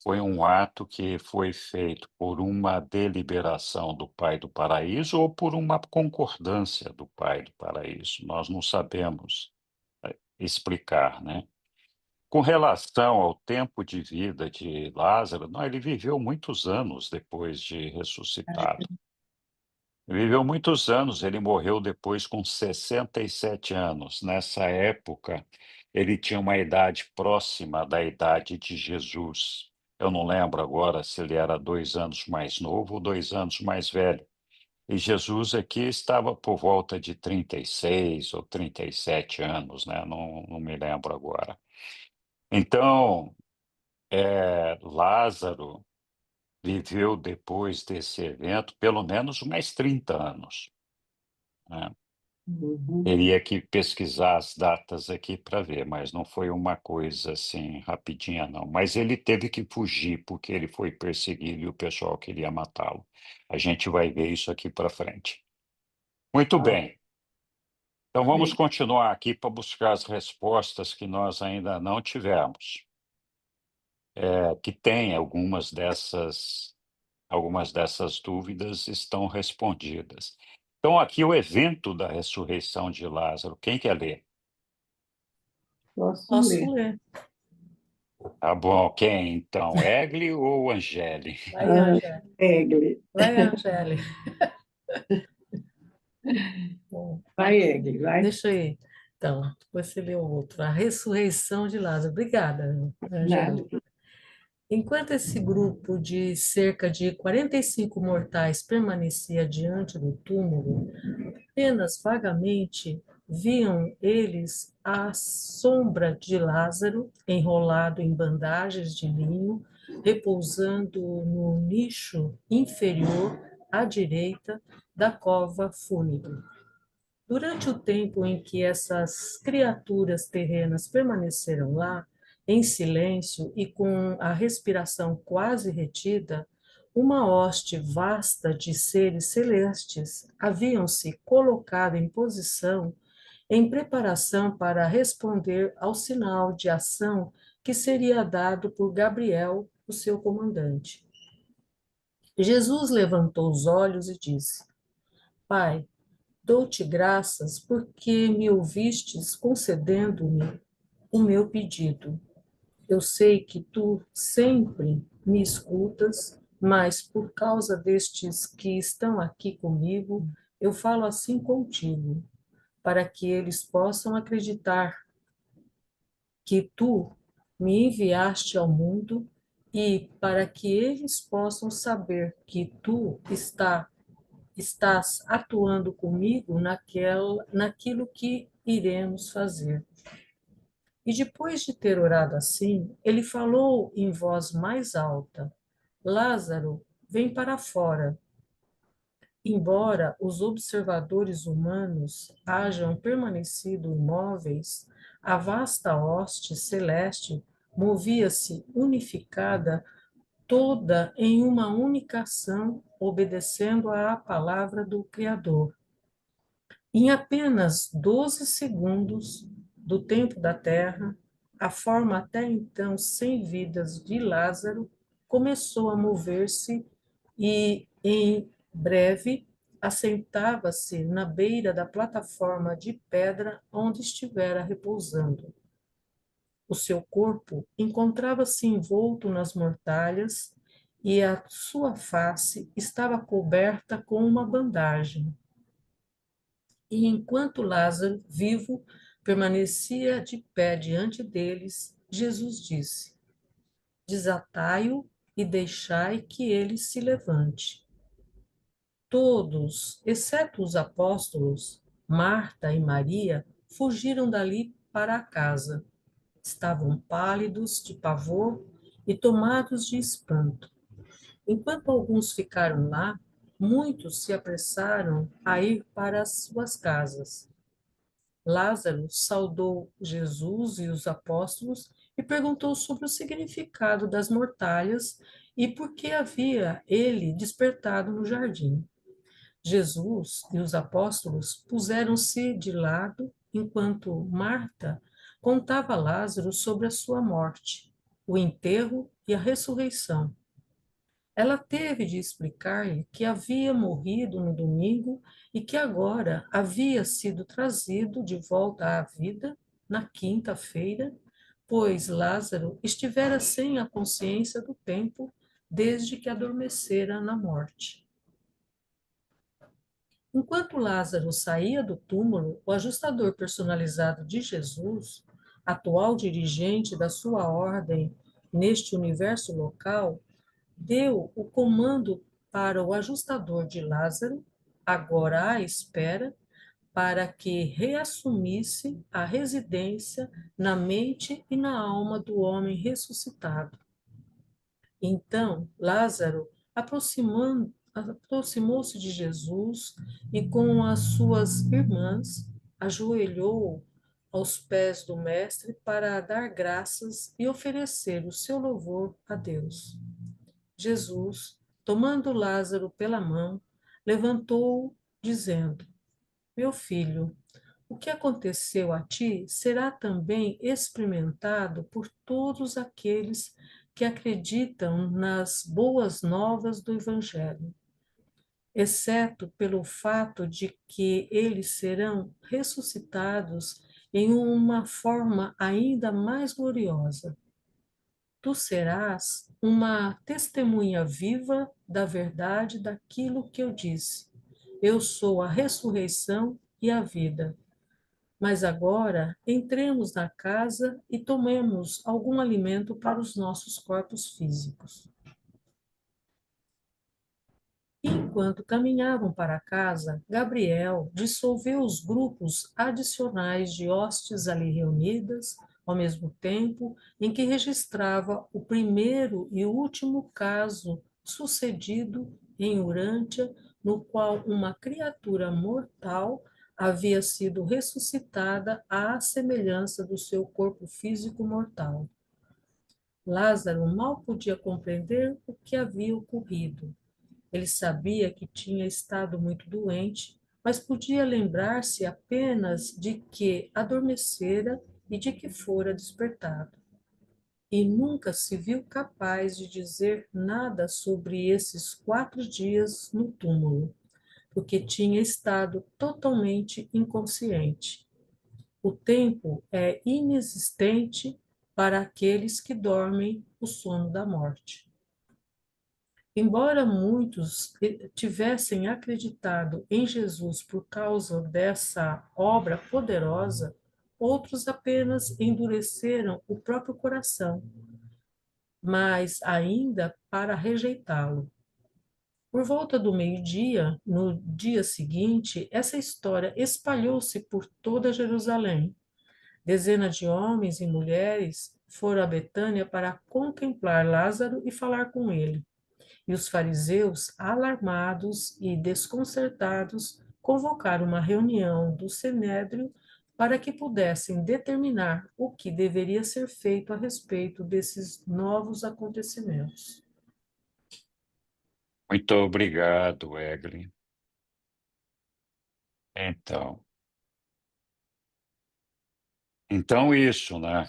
foi um ato que foi feito por uma deliberação do Pai do Paraíso ou por uma concordância do Pai do Paraíso, nós não sabemos, explicar, né. Com relação ao tempo de vida de Lázaro, não, ele viveu muitos anos depois de ressuscitado. Viveu muitos anos, ele morreu depois com 67 anos. Nessa época, ele tinha uma idade próxima da idade de Jesus. Eu não lembro agora se ele era 2 anos mais novo ou 2 anos mais velho. E Jesus aqui estava por volta de 36 ou 37 anos, né, não me lembro agora. Então, Lázaro viveu depois desse evento pelo menos mais 30 anos, né.
Uhum.
Teria que pesquisar as datas aqui para ver, mas não foi uma coisa assim rapidinha não. Mas ele teve que fugir, porque ele foi perseguido e o pessoal queria matá-lo. A gente vai ver isso aqui para frente. Muito
Tá.
bem, então vamos
Bem,
continuar aqui para buscar as respostas que nós ainda não tivemos. Que tem algumas dessas dúvidas estão respondidas. Então aqui o evento da ressurreição de Lázaro, quem quer ler?
posso
Posso
ler.
ler.
Tá bom, quem então? Egli ou Angeli?
Vai, Angélica.
Egli.
Vai, Angélica. Bom,
Vai, Egli, vai.
deixa eu ir. Então, depois você lê o outro. A ressurreição de Lázaro. Obrigada,
Nada.
Angélica. Enquanto esse grupo de cerca de 45 mortais permanecia diante do túmulo, apenas vagamente viam eles a sombra de Lázaro, enrolado em bandagens de linho, repousando no nicho inferior à direita da cova fúnebre. Durante o tempo em que essas criaturas terrenas permaneceram lá, em silêncio e com a respiração quase retida, uma hoste vasta de seres celestes haviam-se colocado em posição em preparação para responder ao sinal de ação que seria dado por Gabriel, o seu comandante. Jesus levantou os olhos e disse: Pai, dou-te graças porque me ouvistes concedendo-me o meu pedido. Eu sei que tu sempre me escutas, mas por causa destes que estão aqui comigo, eu falo assim contigo, para que eles possam acreditar que tu me enviaste ao mundo e para que eles possam saber que tu estás atuando comigo naquilo que iremos fazer. E depois de ter orado assim, ele falou em voz mais alta: Lázaro, vem para fora. Embora os observadores humanos hajam permanecido imóveis, a vasta hoste celeste movia-se unificada, toda em uma única ação, obedecendo à palavra do Criador. Em apenas 12 segundos do tempo da Terra, a forma até então sem vidas de Lázaro começou a mover-se e, em breve, assentava-se na beira da plataforma de pedra onde estivera repousando. O seu corpo encontrava-se envolto nas mortalhas e a sua face estava coberta com uma bandagem. E enquanto Lázaro, vivo, permanecia de pé diante deles, Jesus disse: Desatai-o e deixai que ele se levante. Todos, exceto os apóstolos, Marta e Maria, fugiram dali para a casa. Estavam pálidos de pavor e tomados de espanto. Enquanto alguns ficaram lá, muitos se apressaram a ir para as suas casas. Lázaro saudou Jesus e os apóstolos e perguntou sobre o significado das mortalhas e por que havia ele despertado no jardim. Jesus e os apóstolos puseram-se de lado enquanto Marta contava a Lázaro sobre a sua morte, o enterro e a ressurreição. Ela teve de explicar-lhe que havia morrido no domingo e que agora havia sido trazido de volta à vida na quinta-feira, pois Lázaro estivera sem a consciência do tempo desde que adormecera na morte. Enquanto Lázaro saía do túmulo, o ajustador personalizado de Jesus, atual dirigente da sua ordem neste universo local, deu o comando para o ajustador de Lázaro, agora à espera, para que reassumisse a residência na mente e na alma do homem ressuscitado. Então, Lázaro, aproximou-se de Jesus e, com as suas irmãs, ajoelhou aos pés do Mestre para dar graças e oferecer o seu louvor a Deus. Jesus, tomando Lázaro pela mão, levantou-o, dizendo: Meu filho, o que aconteceu a ti será também experimentado por todos aqueles que acreditam nas boas novas do Evangelho, exceto pelo fato de que eles serão ressuscitados em uma forma ainda mais gloriosa. Tu serás uma testemunha viva da verdade daquilo que eu disse. Eu sou a ressurreição e a vida. Mas agora entremos na casa e tomemos algum alimento para os nossos corpos físicos. E enquanto caminhavam para casa, Gabriel dissolveu os grupos adicionais de hostes ali reunidas, ao mesmo tempo em que registrava o primeiro e último caso sucedido em Urântia, no qual uma criatura mortal havia sido ressuscitada à semelhança do seu corpo físico mortal. Lázaro mal podia compreender o que havia ocorrido. Ele sabia que tinha estado muito doente, mas podia lembrar-se apenas de que adormecera e de que fora despertado. E nunca se viu capaz de dizer nada sobre esses 4 dias no túmulo, porque tinha estado totalmente inconsciente. O tempo é inexistente para aqueles que dormem o sono da morte. Embora muitos tivessem acreditado em Jesus por causa dessa obra poderosa, outros apenas endureceram o próprio coração, mas ainda para rejeitá-lo. Por volta do meio-dia, no dia seguinte, essa história espalhou-se por toda Jerusalém. Dezenas de homens e mulheres foram a Betânia para contemplar Lázaro e falar com ele. E os fariseus, alarmados e desconcertados, convocaram uma reunião do Sinédrio para que pudessem determinar o que deveria ser feito a respeito desses novos acontecimentos.
Muito obrigado, Eglin. Então, então isso, né?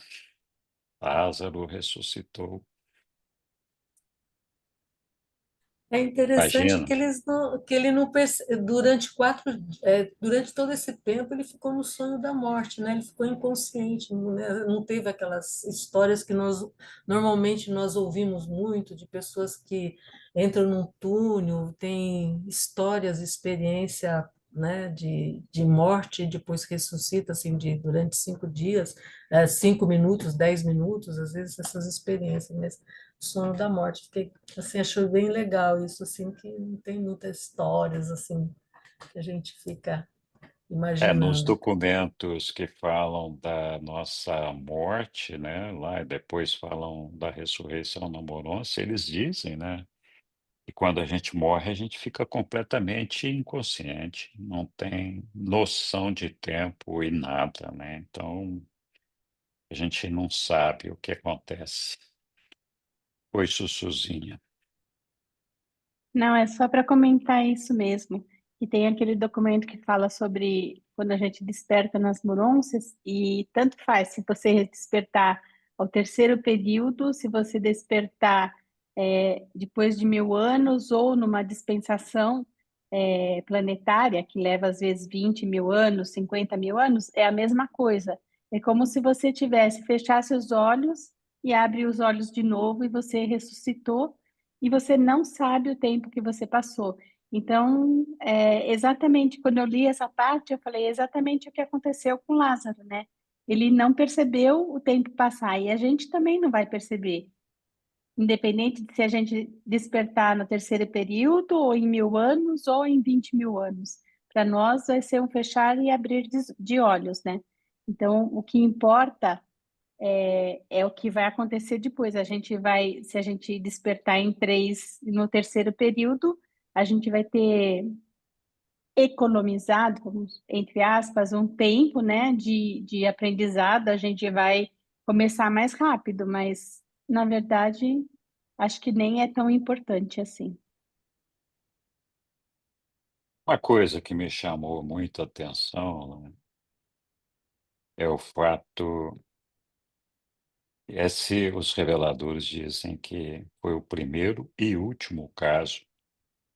Lázaro ressuscitou.
É interessante
Imagina.
que ele não durante todo esse tempo ele ficou no sonho da morte, né? Ele ficou inconsciente, não teve aquelas histórias que nós normalmente nós ouvimos muito de pessoas que entram num túnel, têm histórias, experiência, né, de morte e depois ressuscita assim durante 5 dias, 5 minutos, 10 minutos, às vezes essas experiências, mas o sono da morte. Fiquei, assim, achei bem legal isso, assim, que não tem muitas histórias, assim, que a gente fica
Nos
imaginando.
documentos que falam da nossa morte, né, lá, e depois falam da ressurreição na morôncia, eles dizem, né, que quando a gente morre, a gente fica completamente inconsciente, não tem noção de tempo e nada, né? Então, a gente não sabe o que acontece. Oi, Sussuzinha.
Não, é só para comentar isso mesmo. E tem aquele documento que fala sobre quando a gente desperta nas morôncias, e tanto faz se você despertar ao terceiro período, se você despertar depois de 1000 anos ou numa dispensação planetária, que leva às vezes 20 mil anos, 50 mil anos, é a mesma coisa. É como se você tivesse, fechasse os olhos e abre os olhos de novo e você ressuscitou e você não sabe o tempo que você passou. Então, exatamente quando eu li essa parte, eu falei exatamente o que aconteceu com Lázaro, né? Ele não percebeu o tempo passar e a gente também não vai perceber, independente de se a gente despertar no terceiro período, ou em 1000 anos, ou em 20 mil anos. Para nós vai ser um fechar e abrir de olhos, né? Então, o que importa é o que vai acontecer depois. A gente vai, se a gente despertar no terceiro período, a gente vai ter economizado, entre aspas, um tempo, né, de aprendizado. A gente vai começar mais rápido, mas na verdade acho que nem é tão importante assim.
Uma coisa que me chamou muita atenção, né, é o fato, os reveladores dizem que foi o primeiro e último caso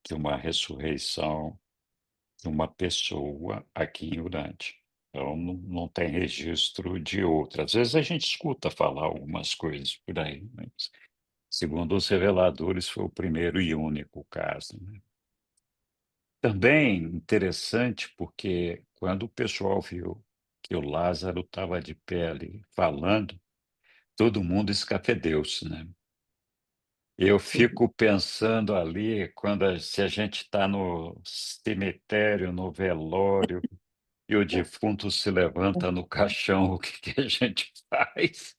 de uma ressurreição de uma pessoa aqui em Urântia. Então, não tem registro de outra. Às vezes a gente escuta falar algumas coisas por aí, mas, segundo os reveladores, foi o primeiro e único caso, né. Também interessante, porque quando o pessoal viu que o Lázaro estava de pé ali falando, todo mundo escafedeu-se, né. Eu fico pensando ali, se a gente está no cemitério, no velório, e o defunto se levanta no caixão, o que que a gente faz?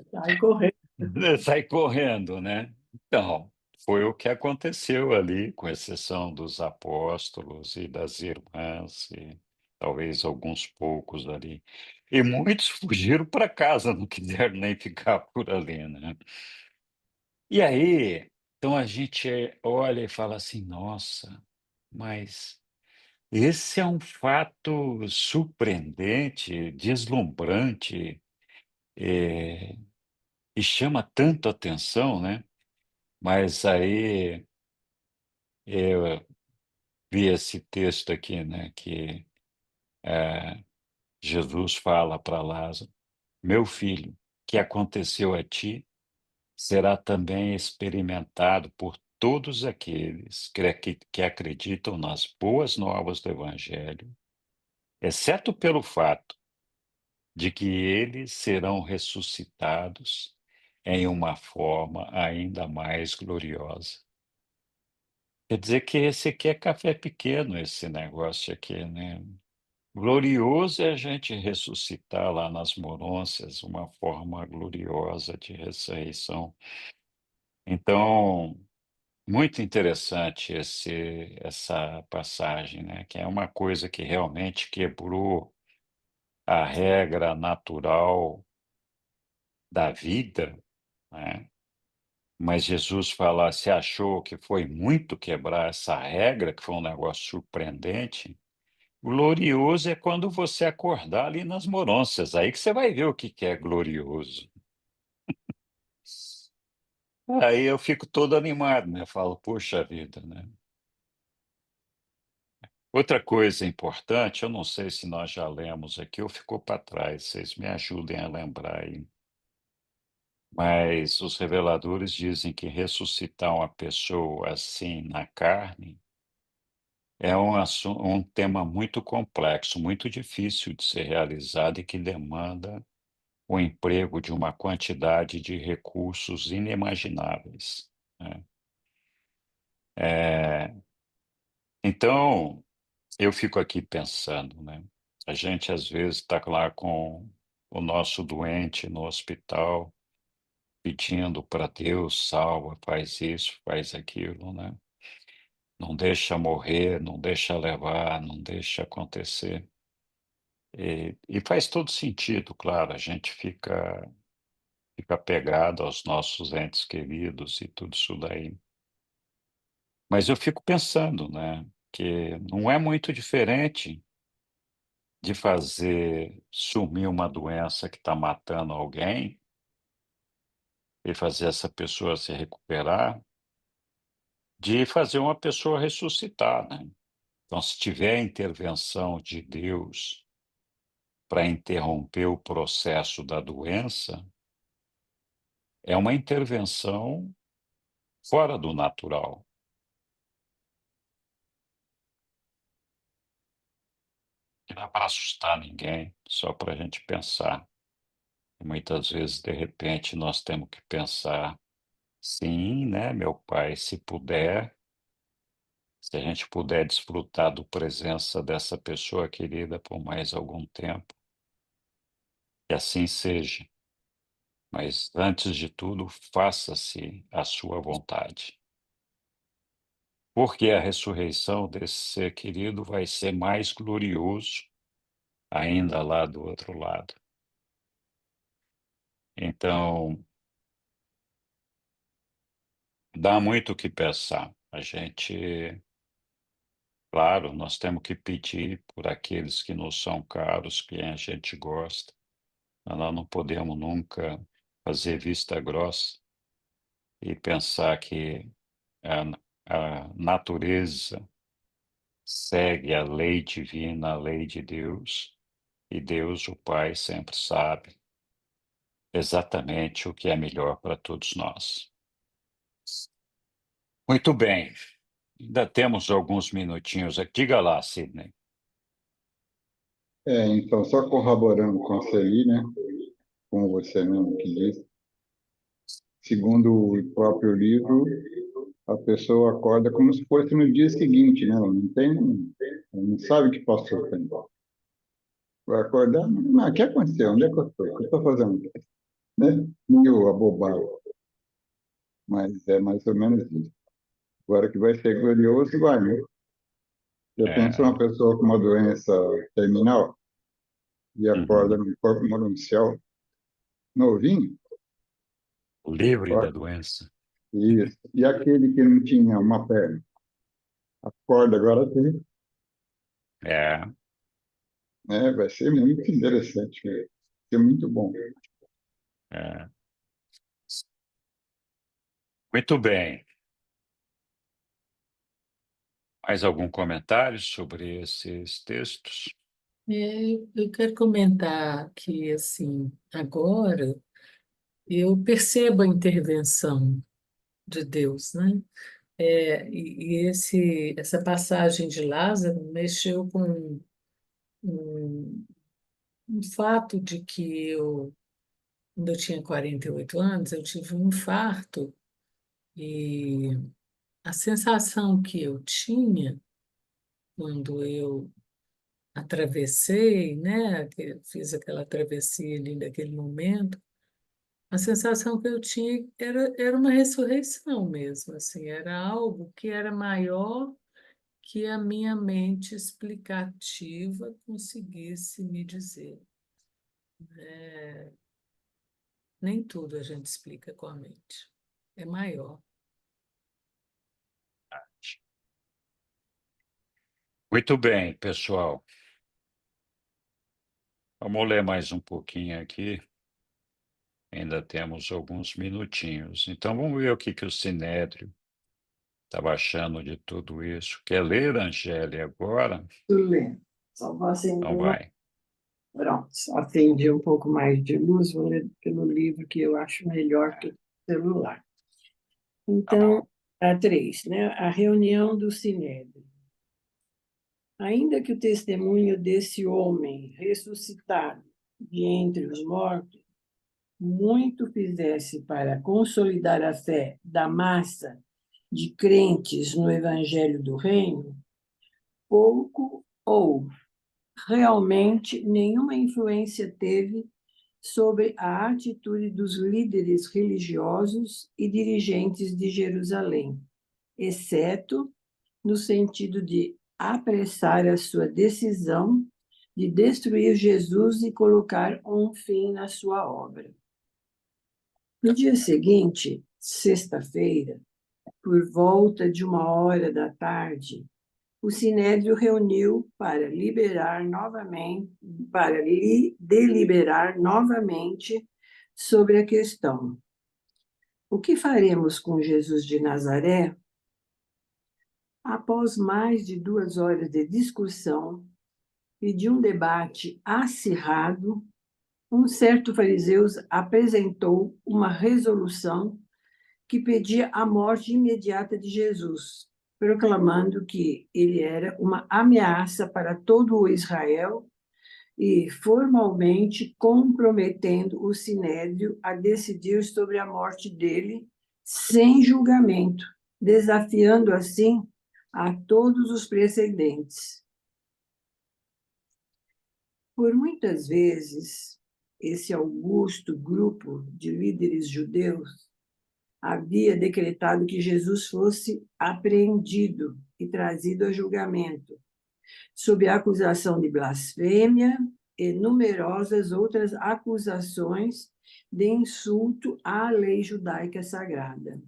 Sai correndo.
Sai correndo, né. Então, foi o que aconteceu ali, com exceção dos apóstolos e das irmãs e talvez alguns poucos ali. E muitos fugiram para casa, não quiseram nem ficar por ali, né. E aí, então a gente olha e fala assim: nossa, mas esse é um fato surpreendente, deslumbrante, eh, e chama tanto atenção, né? Mas aí eu vi esse texto aqui, né, que Jesus fala para Lázaro: meu filho, o que aconteceu a ti será também experimentado por todos aqueles que acreditam nas boas novas do Evangelho, exceto pelo fato de que eles serão ressuscitados em uma forma ainda mais gloriosa. Quer dizer que esse aqui é café pequeno, esse negócio aqui, né? Glorioso é a gente ressuscitar lá nas morôncias, uma forma gloriosa de ressurreição. Então, muito interessante essa passagem, né? Que é uma coisa que realmente quebrou a regra natural da vida, né? Mas Jesus fala, se achou que foi muito quebrar essa regra, que foi um negócio surpreendente. Glorioso é quando você acordar ali nas morôncias, aí que você vai ver o que que é glorioso. Aí eu fico todo animado, né? Falo, puxa vida, né? Outra coisa importante, eu não sei se nós já lemos aqui ou ficou para trás, vocês me ajudem a lembrar aí. Mas os reveladores dizem que ressuscitar uma pessoa assim na carne é um tema muito complexo, muito difícil de ser realizado e que demanda o emprego de uma quantidade de recursos inimagináveis, né. Eh, então, eu fico aqui pensando, né, a gente às vezes está lá com o nosso doente no hospital, pedindo para Deus: "Salva, faz isso, faz aquilo", né. Não deixa morrer, não deixa levar, não deixa acontecer. E faz todo sentido, claro, a gente fica apegado aos nossos entes queridos e tudo isso daí. Mas eu fico pensando, né, que não é muito diferente de fazer sumir uma doença que está matando alguém e fazer essa pessoa se recuperar, de fazer uma pessoa ressuscitar, né. Então, se tiver a intervenção de Deus para interromper o processo da doença, é uma intervenção fora do natural. Que não é para assustar ninguém, só para a gente pensar. E muitas vezes, de repente, nós temos que pensar: "Sim, né, meu pai, se puder, se a gente puder desfrutar do presença dessa pessoa querida por mais algum tempo, que assim seja, mas antes de tudo, faça-se a sua vontade". Porque a ressurreição desse ser querido vai ser mais glorioso ainda lá do outro lado. Então, dá muito o que pensar. A gente Claro, nós temos que pedir por aqueles que nos são caros, quem a gente gosta, mas nós não podemos nunca fazer vista grossa e pensar que a natureza segue a lei divina, a lei de Deus, e Deus, o Pai, sempre sabe exatamente o que é melhor para todos nós. Muito bem, ainda temos alguns minutinhos aqui. Diga lá, Sidney.
Então, só corroborando com a Celi, né, como você mesmo que disse, segundo o próprio livro, a pessoa acorda como se fosse no dia seguinte, né? Ela não sabe o que passou. Vai acordar, o que aconteceu? Onde é que eu estou? O que eu estou fazendo aqui? Né? Meio abobado, mas é mais ou menos isso. Agora que vai ser glorioso, vai, né? Já pensou
É,
uma pessoa com uma doença terminal e acorda
uhum.
num corpo morencial novinho?
Livre
Ó,
da doença.
Isso. E aquele que não tinha uma perna? A corda agora tem.
É,
Né? Vai ser muito interessante. Vai ser muito bom.
é. Muito bem. Mais algum comentário sobre esses textos?
Eu quero comentar que, assim, agora eu percebo a intervenção de Deus, né? Essa passagem de Lázaro mexeu com um, um fato de que quando eu tinha 48 anos, eu tive um infarto e a sensação que eu tinha quando eu atravessei, né, que fiz aquela travessia ali naquele momento, a sensação que eu tinha era uma ressurreição mesmo, assim, era algo que era maior que a minha mente explicativa conseguisse me dizer. Nem tudo a gente explica com a mente, é maior.
Muito bem, pessoal. Vamos ler mais um pouquinho aqui. Ainda temos alguns minutinhos. Então, vamos ver o que o Sinédrio estava achando de tudo isso. Quer ler, Angélia, agora?
Tudo bem. Só vou acender
Então,
uma.
vai.
Pronto, acendi um pouco mais de luz, vou ler pelo livro que eu acho melhor que o celular.
Tá bom.
Então, a 3, né? A reunião do Sinédrio. Ainda que o testemunho desse homem ressuscitado de entre os mortos muito fizesse para consolidar a fé da massa de crentes no Evangelho do Reino, pouco ou realmente nenhuma influência teve sobre a atitude dos líderes religiosos e dirigentes de Jerusalém, exceto no sentido de apressar a sua decisão de destruir Jesus e colocar um fim na sua obra. No dia seguinte, sexta-feira, por volta de 1 hora da tarde, o Sinédrio reuniu para deliberar novamente sobre a questão: o que faremos com Jesus de Nazaré? Após mais de 2 horas de discussão e de um debate acirrado, um certo fariseu apresentou uma resolução que pedia a morte imediata de Jesus, proclamando que ele era uma ameaça para todo o Israel e formalmente comprometendo o Sinédrio a decidir sobre a morte dele sem julgamento, desafiando assim a todos os precedentes. Por muitas vezes, esse augusto grupo de líderes judeus havia decretado que Jesus fosse apreendido e trazido a julgamento, sob a acusação de blasfêmia e numerosas outras acusações de insulto à lei judaica sagrada.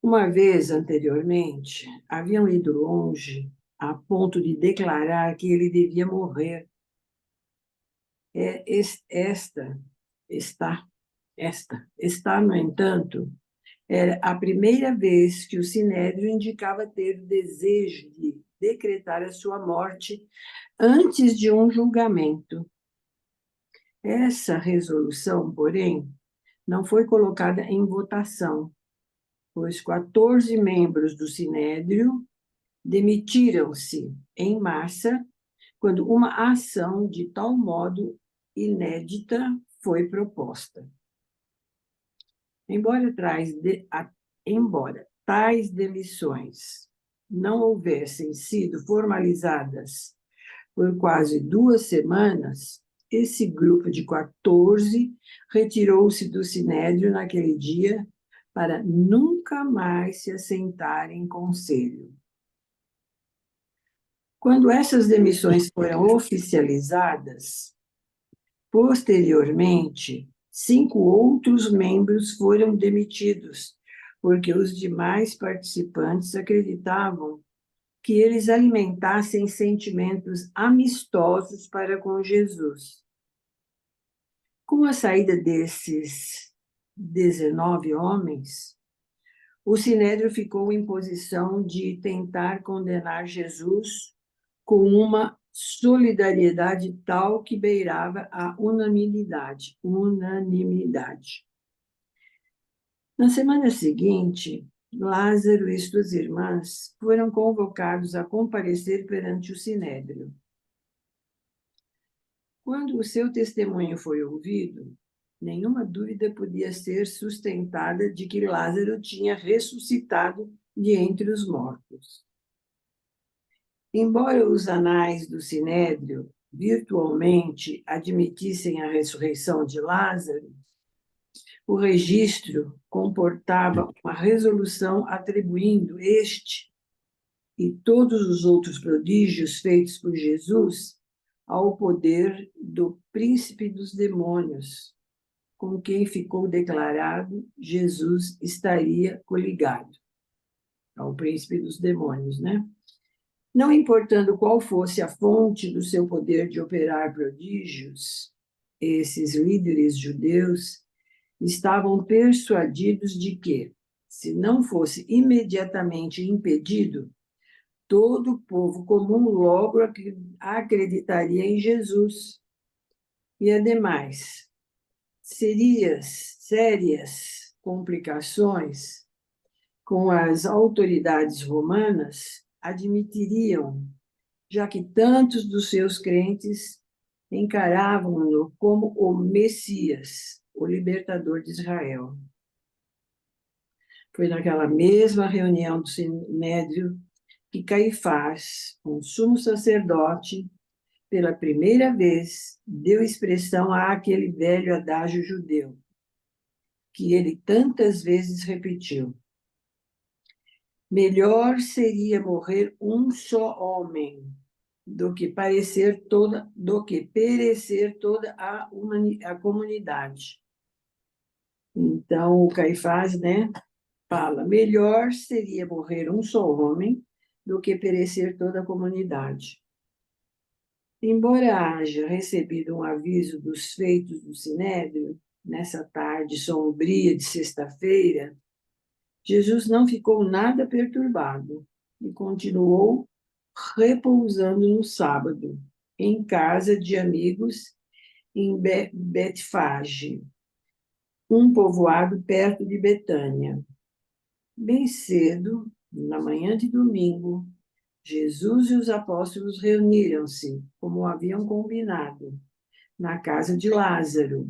Uma vez anteriormente, haviam ido longe a ponto de declarar que ele devia morrer. Esta, no entanto, era a primeira vez que o Sinédrio indicava ter desejo de decretar a sua morte antes de um julgamento. Essa resolução, porém, não foi colocada em votação, pois 14 membros do Sinédrio demitiram-se em massa quando uma ação de tal modo inédita foi proposta. Embora tais demissões não houvessem sido formalizadas por quase 2 semanas, esse grupo de 14 retirou-se do Sinédrio naquele dia para nunca mais se assentar em conselho. Quando essas demissões foram oficializadas, posteriormente, 5 outros membros foram demitidos, porque os demais participantes acreditavam que eles alimentassem sentimentos amistosos para com Jesus. Com a saída desses 19 homens, o Sinédrio ficou em posição de tentar condenar Jesus com uma solidariedade tal que beirava a unanimidade. Na semana seguinte, Lázaro e suas irmãs foram convocados a comparecer perante o Sinédrio. Quando o seu testemunho foi ouvido, nenhuma dúvida podia ser sustentada de que Lázaro tinha ressuscitado de entre os mortos. Embora os anais do Sinédrio virtualmente admitissem a ressurreição de Lázaro, o registro comportava uma resolução atribuindo este e todos os outros prodígios feitos por Jesus ao poder do príncipe dos demônios, com quem ficou declarado Jesus estaria coligado ao príncipe dos demônios, né? Não importando qual fosse a fonte do seu poder de operar prodígios, esses líderes judeus estavam persuadidos de que, se não fosse imediatamente impedido, todo o povo comum logo acreditaria em Jesus. E, ademais, sérias complicações com as autoridades romanas admitiriam, já que tantos dos seus crentes encaravam-no como o Messias, o libertador de Israel. Foi naquela mesma reunião do Sinédrio que Caifás, um sumo sacerdote, pela primeira vez deu expressão àquele velho adágio judeu, que ele tantas vezes repetiu: melhor seria morrer um só homem do que perecer toda a comunidade. Então, o Caifás, né, fala: melhor seria morrer um só homem do que perecer toda a comunidade. Embora haja recebido um aviso dos feitos do Sinédrio, nessa tarde sombria de sexta-feira, Jesus não ficou nada perturbado e continuou repousando no sábado, em casa de amigos em Betfage, um povoado perto de Betânia. Bem cedo, na manhã de domingo, Jesus e os apóstolos reuniram-se, como haviam combinado, na casa de Lázaro,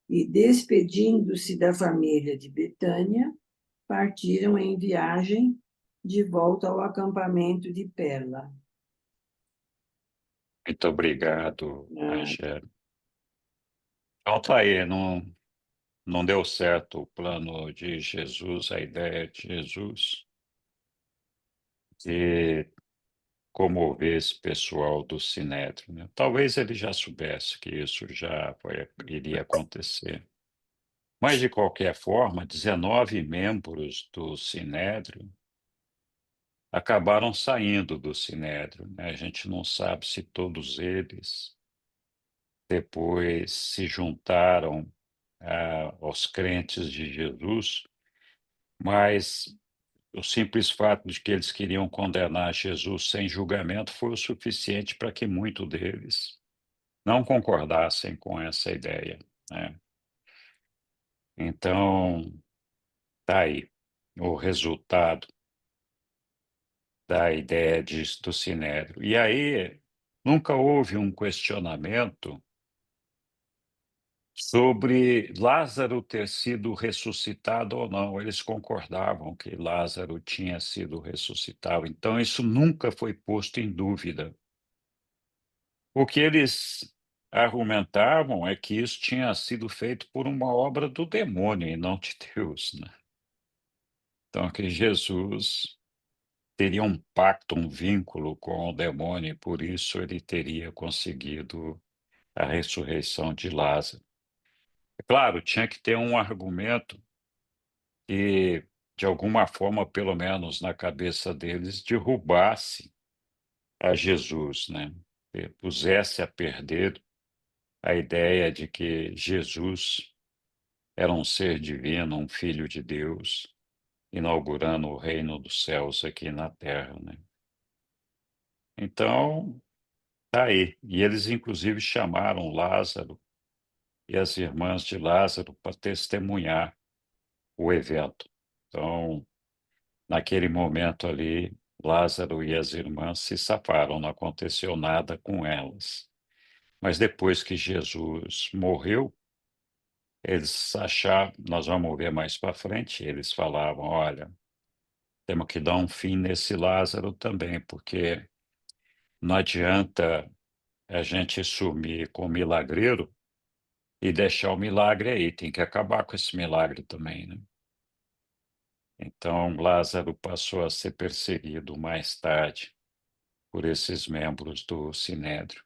e, despedindo-se da família de Betânia, partiram em viagem de volta ao acampamento de Perla.
Muito obrigado, Angélica. Então tá aí, não deu certo o plano de Jesus, a ideia de Jesus de comover esse pessoal do Sinédrio, né? Talvez ele já soubesse que isso iria acontecer. Mas, de qualquer forma, 19 membros do Sinédrio acabaram saindo do Sinédrio, né? A gente não sabe se todos eles depois se juntaram aos crentes de Jesus, mas o simples fato de que eles queriam condenar Jesus sem julgamento foi o suficiente para que muitos deles não concordassem com essa ideia, né? Então, tá aí o resultado da ideia do Sinédrio. E aí, nunca houve um questionamento sobre Lázaro ter sido ressuscitado ou não. Eles concordavam que Lázaro tinha sido ressuscitado, então isso nunca foi posto em dúvida. O que eles argumentavam é que isso tinha sido feito por uma obra do demônio e não de Deus, né? Então, que Jesus teria um pacto, um vínculo com o demônio, e por isso ele teria conseguido a ressurreição de Lázaro. É claro, tinha que ter um argumento que, de alguma forma, pelo menos na cabeça deles, derrubasse a Jesus, né? E pusesse a perder a ideia de que Jesus era um ser divino, um filho de Deus, inaugurando o reino dos céus aqui na terra, né? Então, tá aí. E eles inclusive chamaram Lázaro e as irmãs de Lázaro para testemunhar o evento. Então, naquele momento ali, Lázaro e as irmãs se safaram, não aconteceu nada com elas. Mas depois que Jesus morreu, eles acharam, nós vamos ver mais para frente, eles falavam: olha, temos que dar um fim nesse Lázaro também, porque não adianta a gente sumir com o milagreiro e deixar o milagre aí, tem que acabar com esse milagre também, né? Então, Lázaro passou a ser perseguido mais tarde por esses membros do Sinédrio.